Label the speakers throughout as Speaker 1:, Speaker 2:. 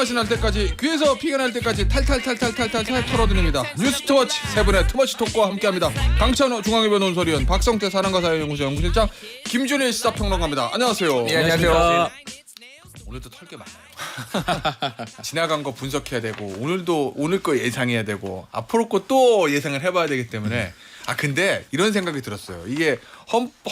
Speaker 1: 맛이 날 때까지 귀에서 피가 날 때까지 탈탈탈탈탈탈 털어드립니다. 뉴스터워치 세 분의 투머치 토크와 함께합니다. 강찬호 중앙일보 논설위원, 박성태 사랑가사회연구소 연구실장, 김준일 시사평론가입니다. 안녕하세요.
Speaker 2: 네, 안녕하세요.
Speaker 1: 오늘도 털 게 많아요. 지나간 거 분석해야 되고 오늘 거 예상해야 되고 앞으로 거 또 예상을 해봐야 되기 때문에 근데 이런 생각이 들었어요. 이게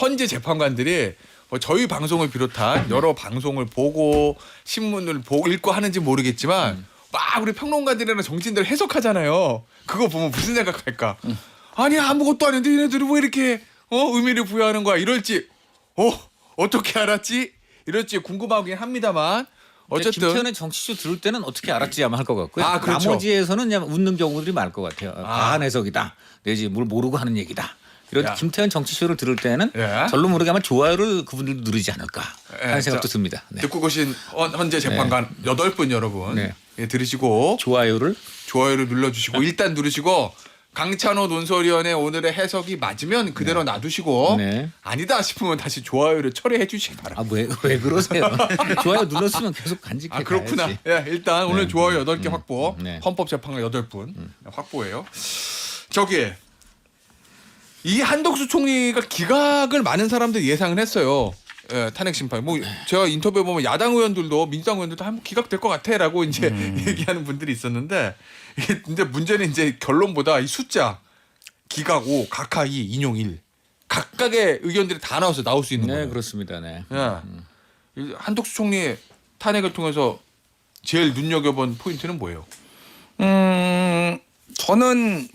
Speaker 1: 헌재 재판관들이 저희 방송을 비롯한 여러 방송을 보고 신문을 보고 읽고 하는지 모르겠지만 막 우리 평론가들이나 정치인들 해석하잖아요. 그거 보면 무슨 생각할까? 아니 아무것도 아닌데 얘네들이 왜 이렇게 의미를 부여하는 거야? 이럴지 어떻게 알았지? 이럴지 궁금하긴 합니다만 어쨌든
Speaker 2: 김태현의 정치쇼 들을 때는 어떻게 알았지 아마 할 것 같고요.
Speaker 1: 그렇죠.
Speaker 2: 나머지에서는 그냥 웃는 경우들이 많을 것 같아요. 과한 해석이다. 내지 뭘 모르고 하는 얘기다. 이런 김태현 정치쇼를 들을 때는 절로 모르게 아마 좋아요를 그분들도 누르지 않을까 하는 생각도 듭니다. 네.
Speaker 1: 듣고 계신 헌재 재판관 8분 여러분 들으시고 좋아요를 눌러주시고 일단 누르시고 강찬호 논설위원의 오늘의 해석이 맞으면 그대로 놔두시고 아니다 싶으면 다시 좋아요를 처리해 주시기 바랍니다.
Speaker 2: 왜 그러세요? 좋아요 눌렀으면 계속 간직해 가야지.
Speaker 1: 그렇구나. 일단 오늘 좋아요 8개 확보. 헌법재판관 8분 확보예요. 저기 이 한덕수 총리가 기각을 많은 사람들이 예상을 했어요. 탄핵 심판. 제가 인터뷰 보면 야당 의원들도 민주당 의원들도 한번 기각될 것 같아라고 이제 얘기하는 분들이 있었는데 이게 근데 문제는 이제 결론보다 이 숫자 기각 5, 각하 2, 인용 1 각각의 의견들이 다 나올 수 있는 거예요.
Speaker 2: 네, 그렇습니다. 네.
Speaker 1: 한덕수 총리 탄핵을 통해서 제일 눈여겨본 포인트는 뭐예요?
Speaker 3: 저는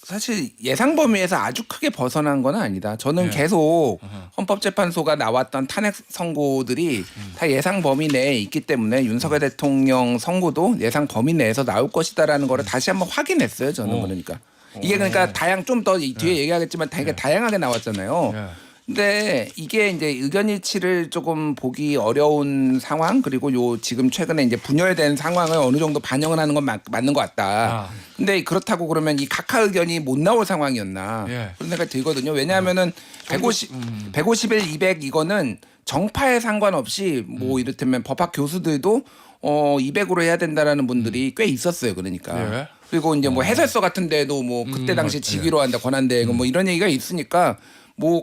Speaker 3: 사실 예상 범위에서 아주 크게 벗어난 건 아니다. 저는 계속 헌법재판소가 나왔던 탄핵 선고들이 다 예상 범위 내에 있기 때문에 윤석열 대통령 선고도 예상 범위 내에서 나올 것이다라는 거를 다시 한번 확인했어요. 저는 그러니까 이게 그러니까 좀 더 뒤에 얘기하겠지만 되게 다양하게 나왔잖아요. 근데 이게 이제 의견 일치를 조금 보기 어려운 상황 그리고 지금 최근에 이제 분열된 상황을 어느 정도 반영을 하는 건 맞는 것 같다. 근데 그렇다고 그러면 이 각하 의견이 못 나올 상황이었나 그런 생각이 들거든요. 왜냐하면은 151, 200 이거는 정파에 상관없이 이를테면 법학 교수들도 200으로 해야 된다라는 분들이 꽤 있었어요. 그러니까. 그리고 이제 해설서 같은 데도 그때 당시 직위로 한다 권한대행 이런 얘기가 있으니까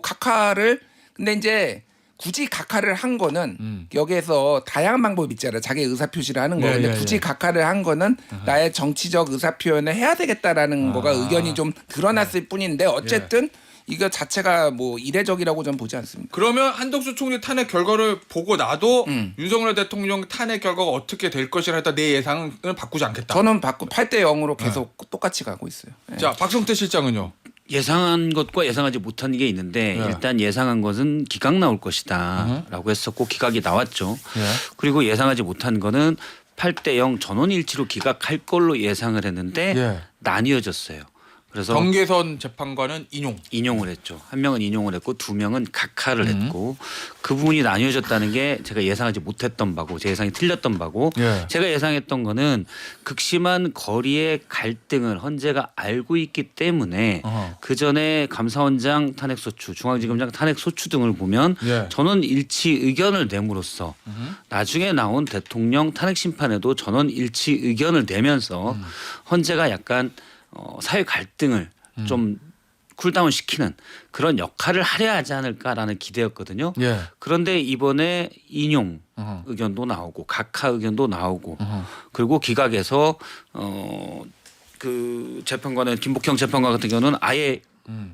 Speaker 3: 각하를 근데 이제 굳이 각하를 한 거는 여기에서 다양한 방법이 있잖아요. 자기 의사 표시를 하는 거. 근데 굳이 각하를 한 거는 나의 정치적 의사 표현을 해야 되겠다라는 거가 의견이 좀 드러났을 뿐인데 어쨌든 이거 자체가 이례적이라고 저는 보지 않습니다.
Speaker 1: 그러면 한덕수 총리 탄핵 결과를 보고 나도 윤석열 대통령 탄핵 결과가 어떻게 될 것이라 했다 내 예상을 바꾸지 않겠다.
Speaker 3: 저는 8대 0으로 계속 똑같이 가고 있어요.
Speaker 1: 자, 박성태 실장은요?
Speaker 4: 예상한 것과 예상하지 못한 게 있는데 일단 예상한 것은 기각 나올 것이다 라고 했었고 기각이 나왔죠. 그리고 예상하지 못한 거는 8대 0 전원일치로 기각할 걸로 예상을 했는데 나뉘어졌어요. 그래서
Speaker 1: 정계선 재판관은
Speaker 4: 인용을 했죠. 한 명은 인용을 했고 두 명은 각하를 했고 그 부분이 나뉘어졌다는 게 제가 예상하지 못했던 바고 제 예상이 틀렸던 바고 제가 예상했던 거는 극심한 거리의 갈등을 헌재가 알고 있기 때문에 그 전에 감사원장 탄핵소추, 중앙지검장 탄핵소추 등을 보면 전원 일치 의견을 내므로써 나중에 나온 대통령 탄핵 심판에도 전원 일치 의견을 내면서 헌재가 약간 사회 갈등을 좀 쿨다운 시키는 그런 역할을 하려 하지 않을까라는 기대였거든요. 그런데 이번에 인용 의견도 나오고 각하 의견도 나오고 그리고 기각에서 그 재판관은 김복형 재판관 같은 경우는 아예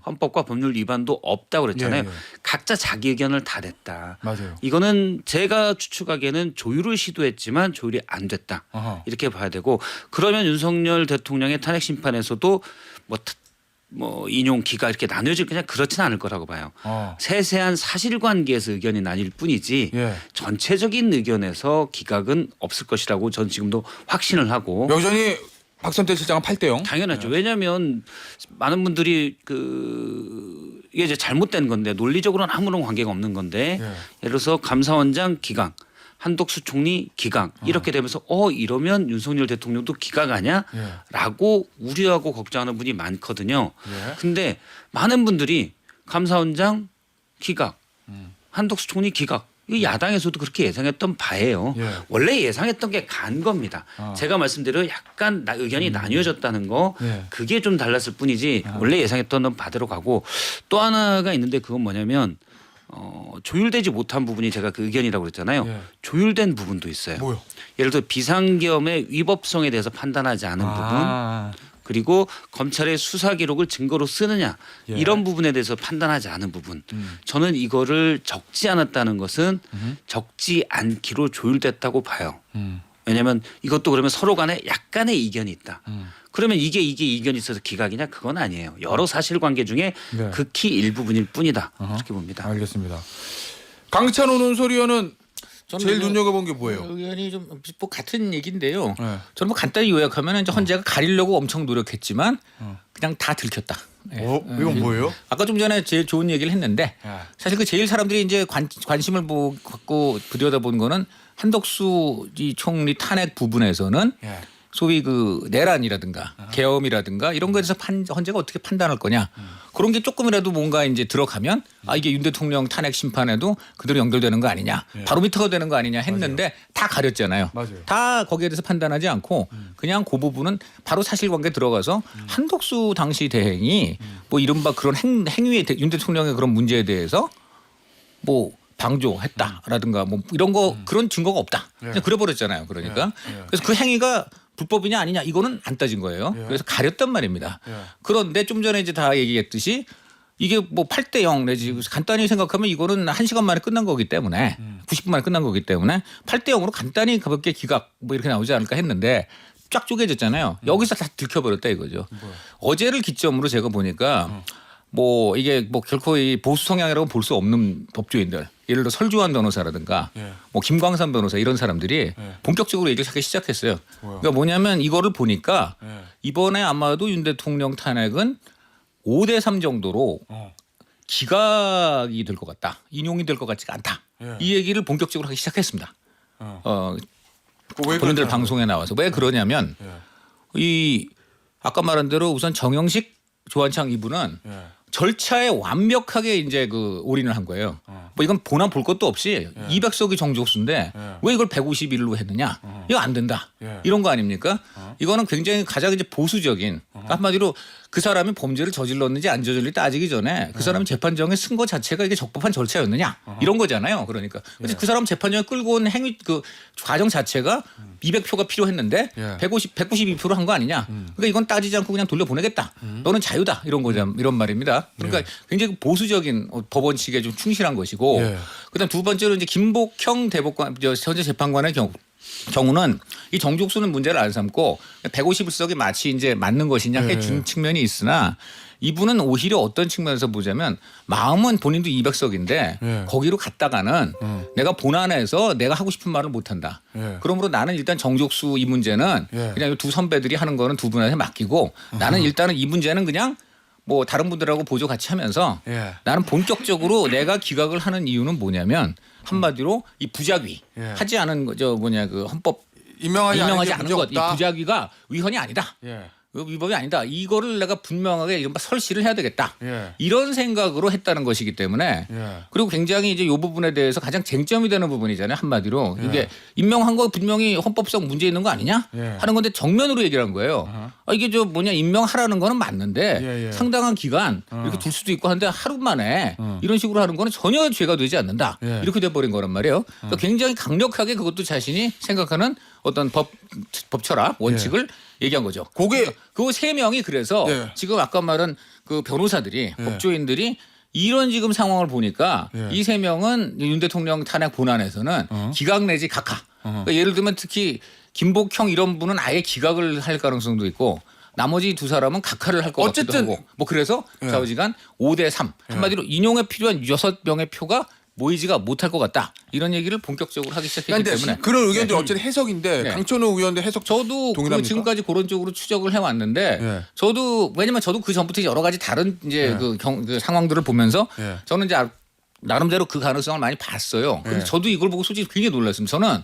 Speaker 4: 헌법과 법률 위반도 없다고 그랬잖아요. 각자 자기 의견을 다 냈다.
Speaker 1: 맞아요.
Speaker 4: 이거는 제가 추측하기에는 조율을 시도했지만 조율이 안 됐다. 이렇게 봐야 되고 그러면 윤석열 대통령의 탄핵 심판에서도 인용 기각 이렇게 나뉘어질 그냥 그렇지는 않을 거라고 봐요. 세세한 사실관계에서 의견이 나뉠 뿐이지 전체적인 의견에서 기각은 없을 것이라고 전 지금도 확신을 하고
Speaker 1: 여전히 박성태 실장은 8대 0.
Speaker 4: 당연하죠. 왜냐하면 많은 분들이 이게 이제 잘못된 건데 논리적으로는 아무런 관계가 없는 건데 예를 들어서 감사원장 기각, 한덕수 총리 기각 이렇게 되면서 이러면 윤석열 대통령도 기각하냐라고 우려하고 걱정하는 분이 많거든요. 근데 많은 분들이 감사원장 기각, 한덕수 총리 기각 이거 야당에서도 그렇게 예상했던 바예요.
Speaker 1: 예.
Speaker 4: 원래 예상했던 게 간 겁니다. 제가 말씀드린 약간 의견이 나뉘어졌다는 거
Speaker 1: 예.
Speaker 4: 그게 좀 달랐을 뿐이지 원래 예상했던 바대로 가고 또 하나가 있는데 그건 뭐냐면 조율되지 못한 부분이 제가 그 의견이라고 그랬잖아요.
Speaker 1: 예.
Speaker 4: 조율된 부분도 있어요.
Speaker 1: 뭐요?
Speaker 4: 예를 들어 비상계엄의 위법성에 대해서 판단하지 않은 부분 그리고 검찰의 수사 기록을 증거로 쓰느냐
Speaker 1: 예.
Speaker 4: 이런 부분에 대해서 판단하지 않은 부분 저는 이거를 적지 않았다는 것은 적지 않기로 조율됐다고 봐요. 왜냐하면 이것도 그러면 서로 간에 약간의 이견이 있다. 그러면 이게 이견이 있어서 기각이냐 그건 아니에요. 여러 사실관계 중에
Speaker 1: 네.
Speaker 4: 극히 일부분일 뿐이다. 그렇게 봅니다.
Speaker 1: 알겠습니다. 강찬호 논설위원은 제일 눈여겨본 게 뭐예요?
Speaker 2: 의견이 좀 뭐 같은 얘기인데요.
Speaker 1: 네.
Speaker 2: 저는 뭐 간단히 요약하면 이제 헌재가 가리려고 엄청 노력했지만 그냥 다 들켰다.
Speaker 1: 이건 뭐예요?
Speaker 2: 아까 좀 전에 제일 좋은 얘기를 했는데 사실 그 제일 사람들이 이제 관심을 갖고 들여다본 거는 한덕수 이 총리 탄핵 부분에서는
Speaker 1: 예.
Speaker 2: 소위 그 내란이라든가 계엄이라든가 이런 거에 대해서 헌재가 어떻게 판단할 거냐 그런 게 조금이라도 뭔가 이제 들어가면 아 이게 윤 대통령 탄핵 심판에도 그대로 연결되는 거 아니냐 바로미터가 되는 거 아니냐 했는데 다 가렸잖아요.
Speaker 1: 맞아요.
Speaker 2: 다 거기에 대해서 판단하지 않고 그냥 그 부분은 바로 사실관계 들어가서 한덕수 당시 대행이 뭐 이른바 그런 행위에 윤 대통령의 그런 문제에 대해서 뭐 방조했다라든가 뭐 이런 거 그런 증거가 없다. 그냥 그래버렸잖아요. 그러니까 그래서 그 행위가 불법이냐 아니냐 이거는 안 따진 거예요. 그래서 가렸단 말입니다. 그런데 좀 전에 이제 다 얘기했듯이 이게 뭐 8대0 내지 간단히 생각하면 이거는 1시간 만에 끝난 거기 때문에 90분 만에 끝난 거기 때문에 8대0으로 간단히 가볍게 기각 뭐 이렇게 나오지 않을까 했는데 쫙 쪼개졌잖아요. 여기서 다 들켜버렸다 이거죠. 어제를 기점으로 제가 보니까 뭐 이게 뭐 결코 이 보수 성향이라고 볼 수 없는 법조인들 예를 들어 설주환 변호사라든가 뭐 김광산 변호사 이런 사람들이 본격적으로 얘기를 하기 시작했어요. 그러니까 뭐냐면 이거를 보니까 이번에 아마도 윤 대통령 탄핵은 5대3 정도로 기각이 될 것 같다. 인용이 될 것 같지가 않다. 이 얘기를 본격적으로 하기 시작했습니다. 본인들 방송에 나와서 왜 그러냐면 이 아까 말한 대로 우선 정영식 조한창 이분은 절차에 완벽하게 이제 그 올인을 한 거예요. 뭐 이건 보나 볼 것도 없이 200석이 정족수인데 왜 이걸 151로 했느냐? 이거 안 된다. 이런 거 아닙니까? 이거는 굉장히 가장 이제 보수적인 한마디로 그 사람이 범죄를 저질렀는지 안 저질렀는지 따지기 전에 그 사람이 재판정에 쓴 거 자체가 이게 적법한 절차였느냐 이런 거잖아요. 그러니까 그래서 그 사람 재판정에 끌고 온 행위 그 과정 자체가 200표가 필요했는데 192표로 한 거 아니냐. 그러니까 이건 따지지 않고 그냥 돌려보내겠다. 너는 자유다 이런 거죠. 이런 말입니다. 그러니까 굉장히 보수적인 법원칙에 좀 충실한 것이고 그다음 두 번째로 이제 김복형 대법관 현재 재판관의 경우는 이 정족수는 문제를 안 삼고 151석이 마치 이제 맞는 것이냐 해준 측면이 있으나 이분은 오히려 어떤 측면에서 보자면 마음은 본인도 200석인데 거기로 갔다가는 내가 본안에서 내가 하고 싶은 말을 못한다. 그러므로 나는 일단 정족수 이 문제는 그냥 두 선배들이 하는 거는 두 분한테 맡기고 나는 일단은 이 문제는 그냥 뭐 다른 분들하고 보조 같이 하면서 나는 본격적으로 내가 기각을 하는 이유는 뭐냐면 한마디로 이 부작위 하지 않은 거죠 뭐냐 그 헌법
Speaker 1: 임명하지
Speaker 2: 않은 것 이 부작위가 위헌이 아니다. 위법이 아니다. 이거를 내가 분명하게 이른바 설시를 해야 되겠다. 이런 생각으로 했다는 것이기 때문에 그리고 굉장히 이제 이 부분에 대해서 가장 쟁점이 되는 부분이잖아요. 한마디로 이게 임명한 거 분명히 헌법상 문제 있는 거 아니냐 하는 건데 정면으로 얘기를 한 거예요. 이게 저 뭐냐 임명하라는 거는 맞는데 상당한 기간 이렇게 둘 수도 있고 한데 하루 만에 이런 식으로 하는 거는 전혀 죄가 되지 않는다. 이렇게 돼버린 거란 말이에요. 그러니까 굉장히 강력하게 그것도 자신이 생각하는 어떤 법철학 원칙을 얘기한 거죠. 그 세 명이 그래서 지금 아까 말한 그 변호사들이 법조인들이 이런 지금 상황을 보니까 이 세 명은 윤 대통령 탄핵 본안에서는 기각 내지 각하. 그러니까 예를 들면 특히 김복형 이런 분은 아예 기각을 할 가능성도 있고 나머지 두 사람은 각하를 할 것 같기도 하고 뭐 그래서 좌우지간 5대3 한마디로 인용에 필요한 6명의 표가 모이지가 못할 것 같다. 이런 얘기를 본격적으로 하기 시작했기 때문에
Speaker 1: 그런 의견들 어쨌든 해석인데 강천호 의원의 해석
Speaker 2: 저도 그 지금까지 그런 쪽으로 추적을 해왔는데 저도 왜냐면 저도 그 전부터 여러 가지 다른 이제 그 상황들을 보면서 저는 이제 나름대로 그 가능성을 많이 봤어요. 근데 저도 이걸 보고 솔직히 굉장히 놀랐습니다. 저는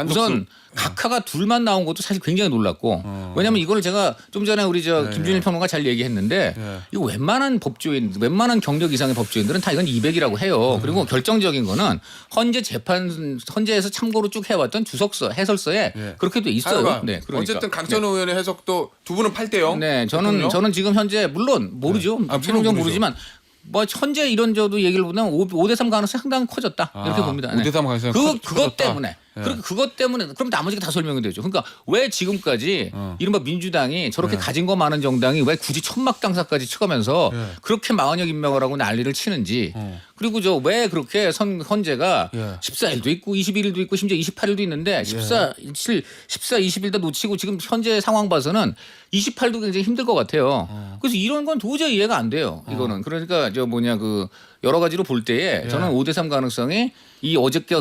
Speaker 2: 우선 각하가 둘만 나온 것도 사실 굉장히 놀랐고 왜냐하면 이거를 제가 좀 전에 우리 김준일 평론가 잘 얘기했는데 이거 웬만한 법조인, 웬만한 경력 이상의 법조인들은 다 이건 200이라고 해요. 그리고 결정적인 거는 헌재에서 참고로 쭉 해왔던 주석서, 해설서에 그렇게 돼 있어요.
Speaker 1: 하여간
Speaker 2: 네, 그러니까.
Speaker 1: 어쨌든 강천호 의원의 해석도 두 분은 8대0.
Speaker 2: 네, 저는 지금 현재 물론 모르죠. 최종적으로 모르지만. 뭐 현재 이런 저도 얘기를 보면 5대3 가능성이 상당히 커졌다 이렇게 봅니다.
Speaker 1: 5대3 가능성이
Speaker 2: 그것 때문에 그것 때문에 그럼 나머지가 다 설명이 되죠. 그러니까 왜 지금까지 이른바 민주당이 저렇게 가진 거 많은 정당이 왜 굳이 천막 당사까지 쳐가면서 그렇게 망언역 임명을 하고 난리를 치는지 그리고 왜 그렇게 헌재가 14일도 있고 21일도 있고 심지어 28일도 있는데 14, 20일 다 놓치고 지금 현재 상황 봐서는 28도 굉장히 힘들 것 같아요. 그래서 이런 건 도저히 이해가 안 돼요. 이거는 그러니까 여러 가지로 볼 때에 저는 5대3 가능성이 이 어저께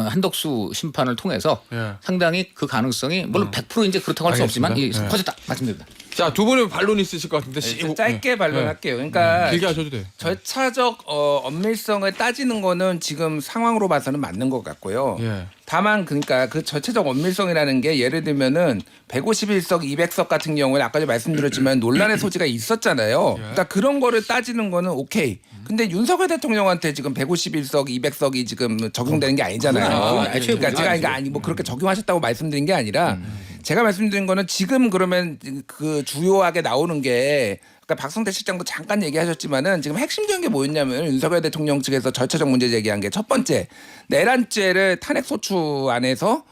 Speaker 2: 한덕수 심판을 통해서 상당히 그 가능성이 물론 100% 이제 그렇다고 할 수 없지만 커졌다 말씀드립니다.
Speaker 1: 자, 두 분이 반론이 있으실 것 같은데
Speaker 3: 짧게 반론할게요. 그러니까
Speaker 1: 길게 하셔도 돼.
Speaker 3: 절차적 엄밀성을 따지는 거는 지금 상황으로 봐서는 맞는 것 같고요. 다만 그러니까 그 절차적 엄밀성이라는 게 예를 들면은 151석, 200석 같은 경우에 아까 말씀드렸지만 논란의 소지가 있었잖아요. 그러니까 그런 거를 따지는 거는 오케이. 근데 윤석열 대통령한테 지금 151석, 200석이 지금 적용되는 게 아니잖아요. 그러니까 제가 뭐 그렇게 적용하셨다고 말씀드린 게 아니라 제가 말씀드린 거는 지금 그러면 그 주요하게 나오는 게 그러니까 박성태 실장도 잠깐 얘기하셨지만은 지금 핵심적인 게 뭐였냐면 윤석열 대통령 측에서 절차적 문제 제기한 게 첫 번째 내란죄를 탄핵 소추 안에서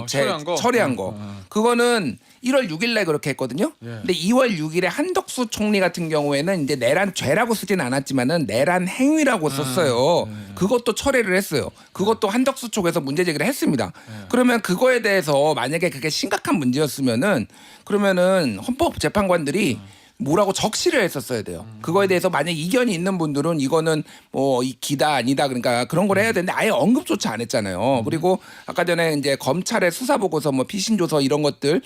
Speaker 3: 처리한 거. 그거는 1월 6일 날 그렇게 했거든요. 근데 2월 6일에 한덕수 총리 같은 경우에는 이제 내란죄라고 쓰진 않았지만은 내란 행위라고 썼어요. 그것도 철회를 했어요. 그것도 한덕수 쪽에서 문제 제기를 했습니다. 그러면 그거에 대해서 만약에 그게 심각한 문제였으면은 그러면은 헌법재판관들이 뭐라고 적시를 했었어야 돼요. 그거에 대해서 만약 이견이 있는 분들은 이거는 뭐 기다 아니다 그러니까 그런 걸 해야 되는데 아예 언급조차 안 했잖아요. 그리고 아까 전에 이제 검찰의 수사 보고서 뭐 피신 조서 이런 것들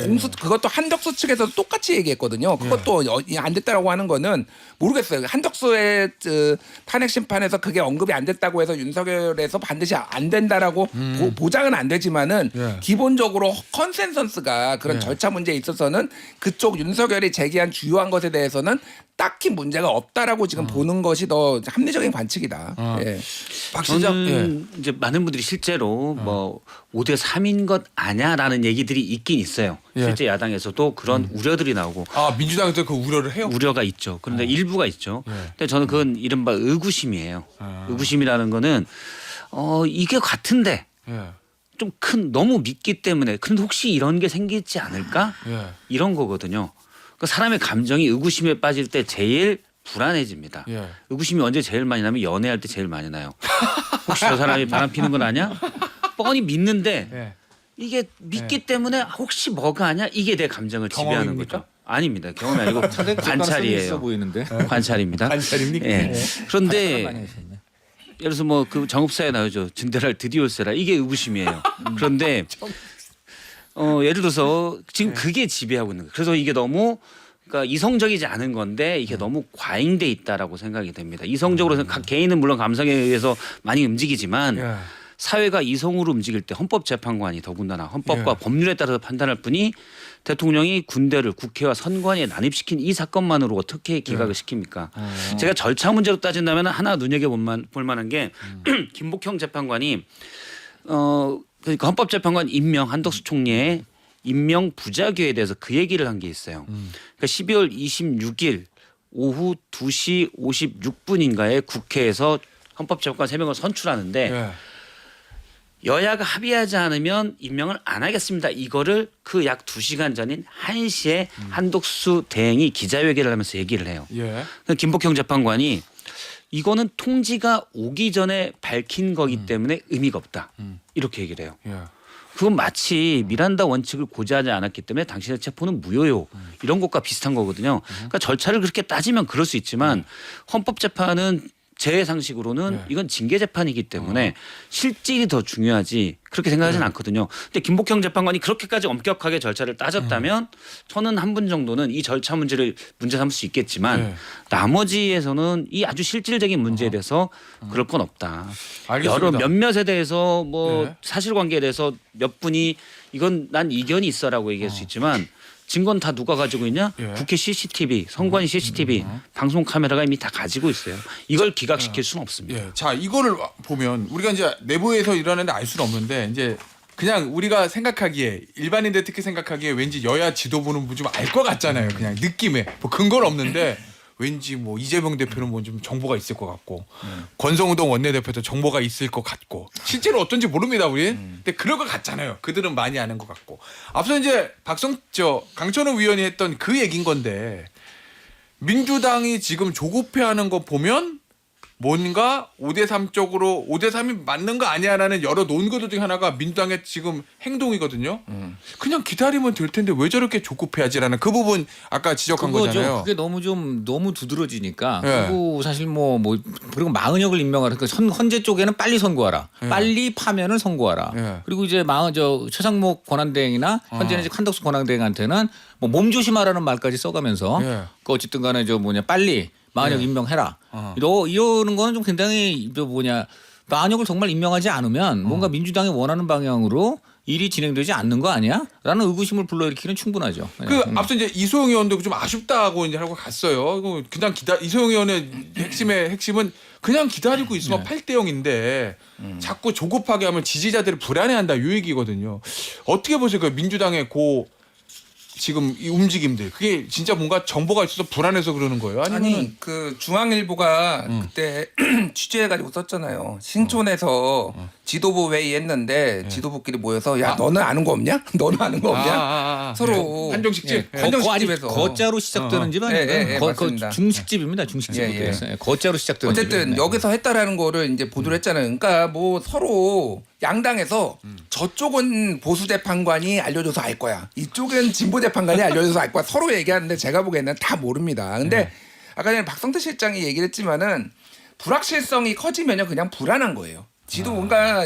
Speaker 3: 공수 그것도 한덕수 측에서 똑같이 얘기했거든요. 그것도 안 됐다라고 하는 거는 모르겠어요. 한덕수의 탄핵 심판에서 그게 언급이 안 됐다고 해서 윤석열에서 반드시 안 된다라고 보장은 안 되지만은 기본적으로 컨센서스가 그런 절차 문제에 있어서는 그쪽 윤석열이 제기한 주요한 것에 대해서는 딱히 문제가 없다라고 지금 보는 것이 더 합리적인 관측이다.
Speaker 1: 박 시장
Speaker 4: 저는 이제 많은 분들이 실제로 뭐 5대 3인 것 아냐라는 얘기들이 있긴 있어요. 실제 야당에서도 그런 우려들이 나오고.
Speaker 1: 민주당에서 그 우려를 해요?
Speaker 4: 우려가 있죠. 그런데 일부가 있죠. 근데 저는 그건 이른바 의구심이에요. 의구심이라는 거는 이게 같은데 좀 너무 믿기 때문에 근데 혹시 이런 게 생기지 않을까? 이런 거거든요. 그러니까 사람의 감정이 의구심에 빠질 때 제일 불안해집니다. 의구심이 언제 제일 많이 나면 연애할 때 제일 많이 나요. 혹시 저 사람이 바람 피는 건 아니야? 뻔히 믿는데 이게 믿기 때문에 혹시 뭐가 아니야? 이게 내 감정을 지배하는 거죠. 아닙니다. 경험이 아니고 관찰이에요.
Speaker 2: 보이는데.
Speaker 4: 관찰입니다.
Speaker 1: 관찰입니까?
Speaker 4: 그런데 예를 들어서 뭐 그 정읍사에 나오죠. 진대랄 드디어 올세라 이게 의구심이에요. 그런데 예를 들어서 지금 그게 지배하고 있는 거예요. 그래서 이게 너무 그러니까 이성적이지 않은 건데 이게 너무 과잉돼 있다라고 생각이 됩니다. 이성적으로 각 개인은 물론 감성에 의해서 많이 움직이지만 사회가 이성으로 움직일 때 헌법재판관이 더군다나 헌법과 법률에 따라서 판단할 뿐이 대통령이 군대를 국회와 선관위에 난입시킨 이 사건만으로 어떻게 기각을 시킵니까? 제가 절차 문제로 따진다면 하나 눈여겨볼 만한 게 김복형 재판관이 그러니까 헌법재판관 임명 한덕수 총리의 임명 부작위에 대해서 그 얘기를 한 게 있어요. 그러니까 12월 26일 오후 2시 56분인가에 국회에서 헌법재판관 3명을 선출하는데 여야가 합의하지 않으면 임명을 안 하겠습니다. 이거를 그 약 2시간 전인 1시에 한덕수 대행이 기자회견을 하면서 얘기를 해요. 김복형 재판관이 이거는 통지가 오기 전에 밝힌 거기 때문에 의미가 없다. 이렇게 얘기를 해요. 그건 마치 미란다 원칙을 고지하지 않았기 때문에 당신의 체포는 무효요. 이런 것과 비슷한 거거든요. 그러니까 절차를 그렇게 따지면 그럴 수 있지만 헌법재판은 제 상식으로는 이건 징계 재판이기 때문에 실질이 더 중요하지 그렇게 생각하지는 않거든요. 근데 김복형 재판관이 그렇게까지 엄격하게 절차를 따졌다면 저는 한 분 정도는 이 절차 문제를 문제 삼을 수 있겠지만 나머지에서는 이 아주 실질적인 문제에 대해서 그럴 건 없다.
Speaker 1: 알겠습니다.
Speaker 4: 여러 몇몇에 대해서 뭐 사실관계에 대해서 몇 분이 이건 난 이견이 있어라고 얘기할 수 있지만 증거는 다 누가 가지고 있냐?
Speaker 1: 예.
Speaker 4: 국회 CCTV, 선관위 CCTV, 방송 카메라가 이미 다 가지고 있어요. 이걸 기각시킬 수는 없습니다.
Speaker 1: 예. 자, 이거를 보면 우리가 이제 내부에서 일어나는데 알 수는 없는데 이제 그냥 우리가 생각하기에 일반인들 특히 생각하기에 왠지 여야 지도부는 좀 알 것 같잖아요. 그냥 느낌에 뭐 근거는 없는데 왠지 뭐 이재명 대표는 뭐 좀 정보가 있을 것 같고 권성동 원내대표도 정보가 있을 것 같고 실제로 어떤지 모릅니다 우리. 근데 그럴 것 같잖아요. 그들은 많이 아는 것 같고. 앞서 이제 강천호 위원이 했던 그 얘기인 건데 민주당이 지금 조급해하는 거 보면 뭔가 5대3 쪽으로 5대3이 맞는 거 아니야라는 여러 논거들 중에 하나가 민주당의 지금 행동이거든요. 그냥 기다리면 될 텐데 왜 저렇게 조급해하지라는 그 부분 아까 지적한 거잖아요.
Speaker 2: 그게 너무 두드러지니까.
Speaker 1: 예.
Speaker 2: 그리고 사실 그리고 마은혁을 임명하라. 그러니까 헌재 쪽에는 빨리 선고하라. 빨리 파면을 선고하라.
Speaker 1: 예.
Speaker 2: 그리고 이제 최상목 권한대행이나 현재는 이제 한덕수 권한대행한테는 뭐 몸조심하라는 말까지 써가면서
Speaker 1: 예.
Speaker 2: 그 어쨌든 간에 빨리 마은혁 임명해라. 이러는 거는 좀 굉장히 마은혁을 정말 임명하지 않으면 뭔가 민주당이 원하는 방향으로 일이 진행되지 않는 거 아니야? 라는 의구심을 불러일으키는 충분하죠.
Speaker 1: 앞서 이제 이소영 의원도 좀 아쉽다고 이제 하고 갔어요. 이거 그냥 이소영 의원의 핵심은 그냥 기다리고 있으면 8대 0인데 자꾸 조급하게 하면 지지자들이 불안해한다 이 얘기거든요. 어떻게 보세요? 그 민주당의 지금 이 움직임들 그게 진짜 뭔가 정보가 있어서 불안해서 그러는 거예요?
Speaker 3: 아니 그 중앙일보가 그때 취재해가지고 썼잖아요. 신촌에서 지도부 회의했는데 지도부끼리 모여서 야 너는 아는 거 없냐? 너는 아는 거 없냐? 서로
Speaker 1: 한정식집?
Speaker 3: 한정식집에서
Speaker 2: 거자로 시작되는 집 아니에요?
Speaker 3: 예, 맞습니다.
Speaker 2: 중식집입니다. 중식집부터
Speaker 3: 예.
Speaker 2: 거자로 시작되는
Speaker 3: 어쨌든
Speaker 2: 집이에요.
Speaker 3: 여기서 했다라는 거를 이제 보도를 했잖아요. 그러니까 뭐 서로 양당에서 저쪽은 보수 재판관이 알려줘서 알 거야. 이쪽은 진보 재판관이 알려줘서 알 거야. 서로 얘기하는데 제가 보기에는 다 모릅니다. 근데 아까 전에 박성태 실장이 얘기를 했지만은 불확실성이 커지면요 그냥 불안한 거예요. 지도 뭔가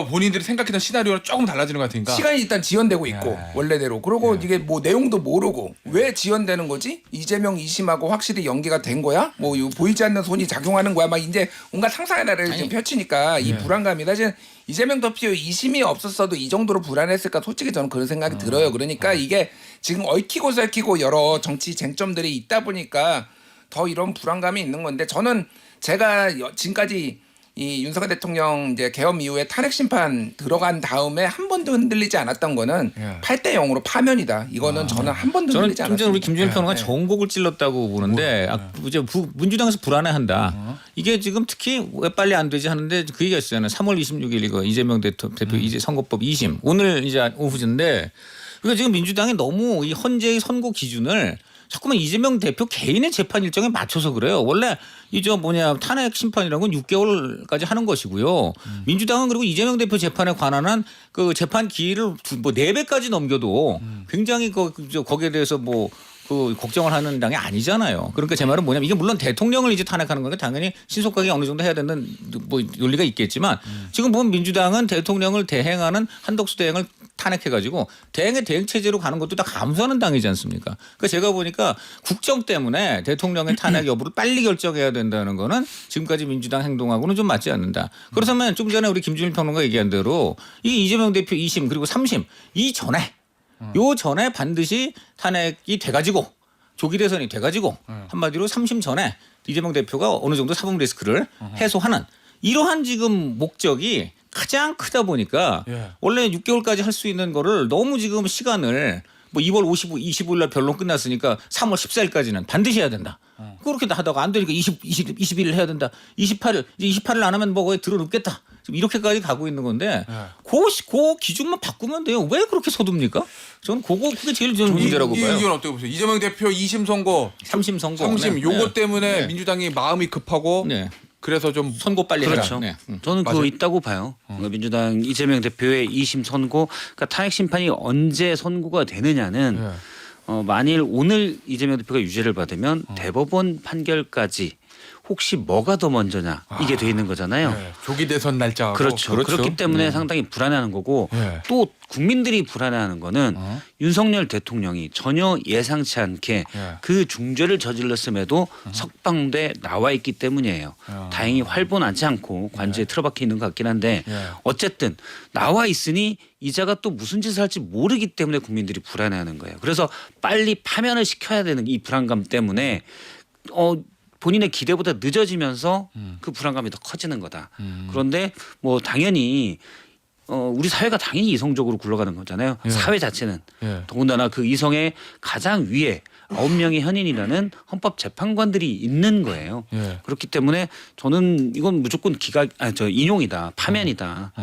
Speaker 1: 본인들이 생각했던 시나리오랑 조금 달라지는 것 같으니까.
Speaker 3: 시간이 일단 지연되고 있고 원래대로 그리고 이게 뭐 내용도 모르고 왜 지연되는 거지? 이재명 2심하고 확실히 연기가 된 거야? 뭐 이거 보이지 않는 손이 작용하는 거야? 막 이제 뭔가 상상의 나래를 지금 펼치니까 이 불안감이 사실 이재명 대표 2심이 없었어도 이 정도로 불안했을까? 솔직히 저는 그런 생각이 들어요. 그러니까 이게 지금 얽히고 설키고 여러 정치 쟁점들이 있다 보니까 더 이런 불안감이 있는 건데 저는 제가 지금까지 이 윤석열 대통령 이제 계엄 이후에 탄핵 심판 들어간 다음에 한 번도 흔들리지 않았던 거는 8대 0으로 파면이다. 이거는 저는 한 번도
Speaker 2: 저는
Speaker 3: 흔들리지
Speaker 2: 좀
Speaker 3: 않았습니다.
Speaker 2: 전에 우리 김준일 평론가 전곡을 찔렀다고 보는데 이제 민주당에서 불안해한다. 이게 지금 특히 왜 빨리 안 되지 하는데 그 얘기가 있었잖아요. 3월 26일 이거 이재명 대표 이제 선거법 2심 오늘 이제 오후인데 그러니까 지금 민주당이 너무 이 헌재의 선고 기준을 자꾸만 이재명 대표 개인의 재판 일정에 맞춰서 그래요. 원래 탄핵 심판이라는 건 6개월까지 하는 것이고요. 민주당은 그리고 이재명 대표 재판에 관한 그 재판 기일을 4배까지 넘겨도 굉장히 거기에 대해서 걱정을 하는 당이 아니잖아요. 그러니까 제 말은 뭐냐면 이게 물론 대통령을 이제 탄핵하는 거니까 당연히 신속하게 어느 정도 해야 되는 논리가 있겠지만 지금 보면 민주당은 대통령을 대행하는 한덕수 대행을 탄핵해가지고 대행 체제로 가는 것도 다 감수하는 당이지 않습니까? 그러니까 제가 보니까 국정 때문에 대통령의 탄핵 여부를 빨리 결정해야 된다는 거는 지금까지 민주당 행동하고는 좀 맞지 않는다. 그렇다면 좀 전에 우리 김준일 평론가 얘기한 대로 이 이재명 대표 2심 그리고 3심 요 전에 반드시 탄핵이 돼가지고 조기 대선이 돼가지고 한마디로 3심 전에 이재명 대표가 어느 정도 사법 리스크를 해소하는 이러한 지금 목적이 가장 크다 보니까 원래 6개월까지 할 수 있는 거를 너무 지금 시간을 2월 25일 날 변론 끝났으니까 3월 14일까지는 반드시 해야 된다. 그렇게 하다가 안 되니까 21일 해야 된다. 28일 안 하면 거의 들어눕겠다. 지금 이렇게까지 가고 있는 건데 그 기준만 바꾸면 돼요. 왜 그렇게 서둡니까? 저는 그게 제일 저는 문제라고 봐요.
Speaker 1: 이 의견 어떻게 보세요? 이재명 대표 2심 선고,
Speaker 2: 3심 선고.
Speaker 1: 3심 요거 때문에 민주당이 마음이 급하고 그래서 좀
Speaker 2: 선고 빨리
Speaker 4: 그렇죠.
Speaker 2: 해라.
Speaker 4: 저는 그거 있다고 봐요. 민주당 이재명 대표의 2심 선고, 그러니까 탄핵 심판이 언제 선고가 되느냐는 만일 오늘 이재명 대표가 유죄를 받으면 대법원 판결까지 혹시 뭐가 더 먼저냐 이게 돼 있는 거잖아요.
Speaker 1: 네. 조기 대선 날짜하고
Speaker 4: 그렇죠. 그렇기 때문에 상당히 불안해하는 거고
Speaker 1: 네.
Speaker 4: 또 국민들이 불안해하는 거는 윤석열 대통령이 전혀 예상치 않게 그 중죄를 저질렀음에도 석방돼 나와 있기 때문이에요. 다행히 활보나지 않고 관제에 틀어박혀 있는 것 같긴 한데 어쨌든 나와 있으니 이자가 또 무슨 짓을 할지 모르기 때문에 국민들이 불안해하는 거예요. 그래서 빨리 파면을 시켜야 되는 이 불안감 때문에 본인의 기대보다 늦어지면서 그 불안감이 더 커지는 거다. 그런데 뭐 당연히 우리 사회가 당연히 이성적으로 굴러가는 거잖아요. 사회 자체는 더군다나 그 이성의 가장 위에 9명의 현인이라는 헌법재판관들이 있는 거예요. 그렇기 때문에 저는 이건 무조건 인용이다, 파면이다.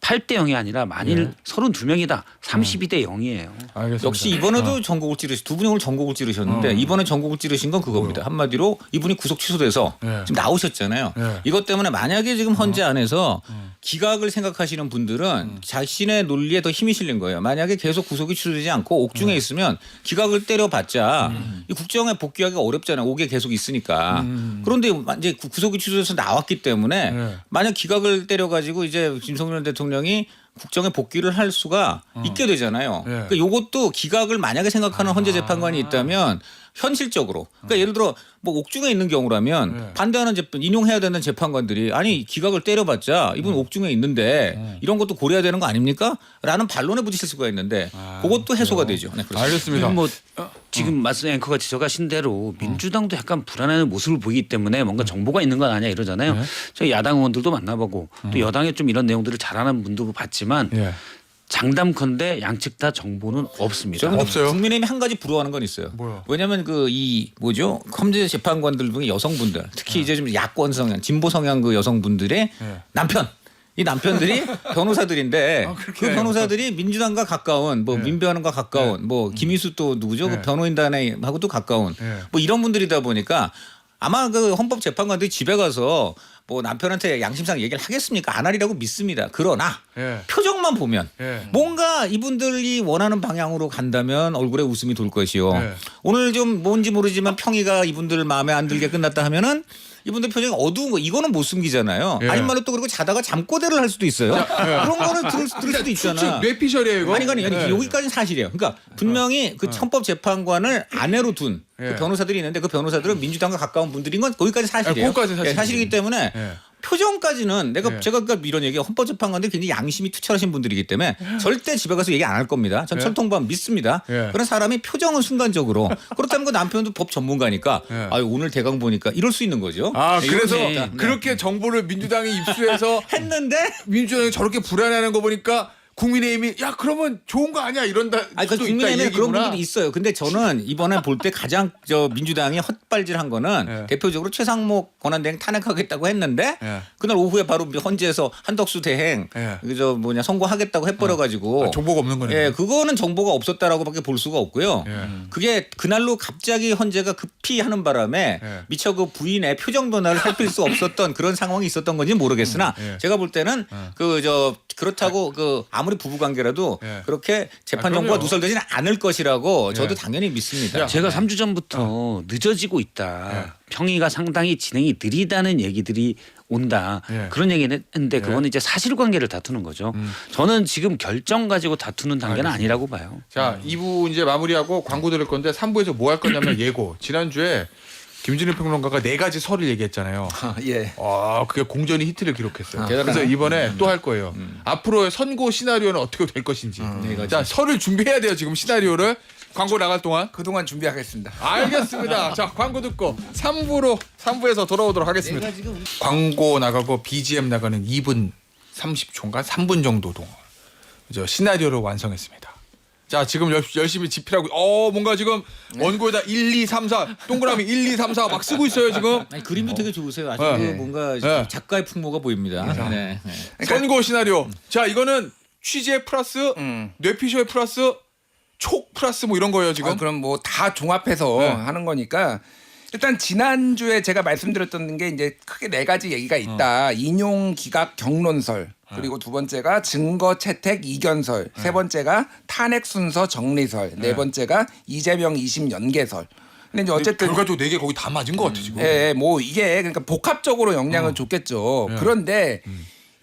Speaker 4: 8대 0이 아니라 만일 32명이다, 32대 0이에요.
Speaker 1: 알겠습니다.
Speaker 2: 역시 이번에도 전곡을 찌르시 두 분이 오늘 전곡을 찌르셨는데 이번에 전곡을 찌르신 건 그겁니다. 한마디로 이분이 구속 취소돼서 지금 나오셨잖아요. 이것 때문에 만약에 지금 헌재 안에서 기각을 생각하시는 분들은 자신의 논리에 더 힘이 실린 거예요. 만약에 계속 구속이 취소되지 않고 옥중에 있으면 기각을 때려봤자 이 국정에 복귀하기가 어렵잖아요. 옥에 계속 있으니까. 그런데 이제 구속이 취소돼서 나왔기 때문에 만약 기각을 때려가지고 이제 윤석열 대통령이 국정에 복귀를 할 수가 있게 되잖아요. 그러니까 이것도 기각을 만약에 생각하는 헌재 재판관이 있다면 현실적으로 그러니까 예를 들어 뭐 옥중에 있는 경우라면 반대하는 인용해야 되는 재판관들이 아니 기각을 때려봤자 이분 옥중에 있는데 이런 것도 고려해야 되는 거 아닙니까? 라는 반론에 부딪힐 수가 있는데 그것도 해소가 되죠. 네, 그렇습니다.
Speaker 1: 알겠습니다.
Speaker 4: 뭐 지금 말씀 앵커가 지적하신 대로 민주당도 약간 불안해하는 모습을 보이기 때문에 뭔가 정보가 있는 건 아니야 이러잖아요. 저희 야당 의원들도 만나보고 또 여당에 좀 이런 내용들을 잘하는 분도 봤지만 장담컨대 양측 다 정보는 없습니다.
Speaker 2: 저는
Speaker 1: 없어요?
Speaker 2: 국민의힘이 한 가지 부러워하는 건 있어요.
Speaker 1: 뭐요?
Speaker 2: 왜냐하면 헌재 재판관들 중에 여성분들 특히 이제 좀 야권 성향, 진보 성향 그 여성분들의 남편. 이 남편들이 변호사들인데 그 변호사들이 민주당과 가까운 뭐 민변과 가까운 뭐 김희수 또 누구죠? 그 변호인단하고도 가까운 뭐 이런 분들이다 보니까 아마 그 헌법재판관들이 집에 가서 뭐 남편한테 양심상 얘기를 하겠습니까? 안 하리라고 믿습니다. 그러나 표정만 보면 뭔가 이분들이 원하는 방향으로 간다면 얼굴에 웃음이 돌 것이요. 오늘 좀 뭔지 모르지만 평의가 이분들 마음에 안 들게 끝났다 하면은 이분들 표정이 어두운 거 이거는 못 숨기잖아요. 아닌 말로 또 그리고 자다가 잠꼬대를 할 수도 있어요. 그런 거를 들을 수도 있잖아.
Speaker 1: 뇌피셜이에요 이거.
Speaker 2: 아니 여기까지는 사실이에요. 그러니까 분명히 그 헌법재판관을 아내로 둔 그 변호사들이 있는데 그 변호사들은 민주당과 가까운 분들인 건 거기까지 사실이에요.
Speaker 1: 거기까지는
Speaker 2: 사실이기 때문에 표정까지는 내가 제가 그러니까 이런 얘기 헌법재판관들이 굉장히 양심이 투철하신 분들이기 때문에 절대 집에 가서 얘기 안 할 겁니다. 전 철통반 믿습니다. 그런 사람이 표정은 순간적으로 그렇다면 그 남편도 법 전문가니까 아유 오늘 대강 보니까 이럴 수 있는 거죠.
Speaker 1: 아 그래서
Speaker 2: 네.
Speaker 1: 그렇게 정보를 민주당이 입수해서
Speaker 2: 했는데
Speaker 1: 민주당이 저렇게 불안해하는 거 보니까 국민의힘이 야 그러면 좋은 거 아니야 이런다.
Speaker 2: 그 국민의힘에 그런 분들이 있어요. 근데 저는 이번에 볼 때 가장 민주당이 헛발질한 거는 대표적으로 최상목 권한대행 탄핵하겠다고 했는데 그날 오후에 바로 헌재에서 한덕수 대행 선고하겠다고 해버려가지고
Speaker 1: 정보가 없는 거네요.
Speaker 2: 예, 그거는 정보가 없었다라고밖에 볼 수가 없고요. 그게 그날로 갑자기 헌재가 급히 하는 바람에 미처 그 부인의 표정 변화를 살필 수 없었던 그런 상황이 있었던 건지 모르겠으나 제가 볼 때는 그렇다고 아무리 부부관계라도 그렇게 재판 정보가
Speaker 1: 그럼요.
Speaker 2: 누설되지는 않을 것이라고 저도 당연히 믿습니다.
Speaker 4: 제가 3주 전부터 늦어지고 있다. 평의가 상당히 진행이 느리다는 얘기들이 온다. 그런 얘기는 했는데 그거는 이제 사실관계를 다투는 거죠. 저는 지금 결정 가지고 다투는 단계는 아니라고 봐요.
Speaker 1: 자 2부 이제 마무리하고 광고 들을 건데 3부에서 뭐 할 거냐면 예고. 지난주에 김준일 평론가가 4가지 설을 얘기했잖아요.
Speaker 3: 예.
Speaker 1: 그게 공전이 히트를 기록했어요.
Speaker 2: 대단하네.
Speaker 1: 그래서 이번에 또 할 거예요. 앞으로의 선고 시나리오는 어떻게 될 것인지. 자 설을 준비해야 돼요 지금 시나리오를. 광고 나갈 동안.
Speaker 3: 그동안 준비하겠습니다.
Speaker 1: 알겠습니다. 자 광고 듣고 3부에서 돌아오도록 하겠습니다. 광고 나가고 BGM 나가는 2분 30초인가 3분 정도 동안 시나리오를 완성했습니다. 자 지금 열심히 집필하고 뭔가 지금 원고에다 1, 2, 3, 4 동그라미 1, 2, 3, 4 막 쓰고 있어요 지금.
Speaker 2: 아니, 그림도 되게 좋으세요. 아주 뭔가 작가의 풍모가 보입니다. 네.
Speaker 1: 선고 시나리오. 자 이거는 취재 플러스 뇌피셜 플러스 촉 플러스 뭐 이런 거예요 지금.
Speaker 3: 그럼 뭐 다 종합해서 하는 거니까 일단 지난주에 제가 말씀드렸던 게 이제 크게 4가지 얘기가 있다. 인용 기각 경론설. 그리고 두 번째가 증거 채택 이견설. 세 번째가 탄핵 순서 정리설. 네 번째가 이재명 2심 연계설. 근데 이제 어쨌든
Speaker 1: 결과적으로 4개 거기 다 맞은 것 같아 지금.
Speaker 3: 예, 뭐 이게 그러니까 복합적으로 영향은 줬겠죠. 그런데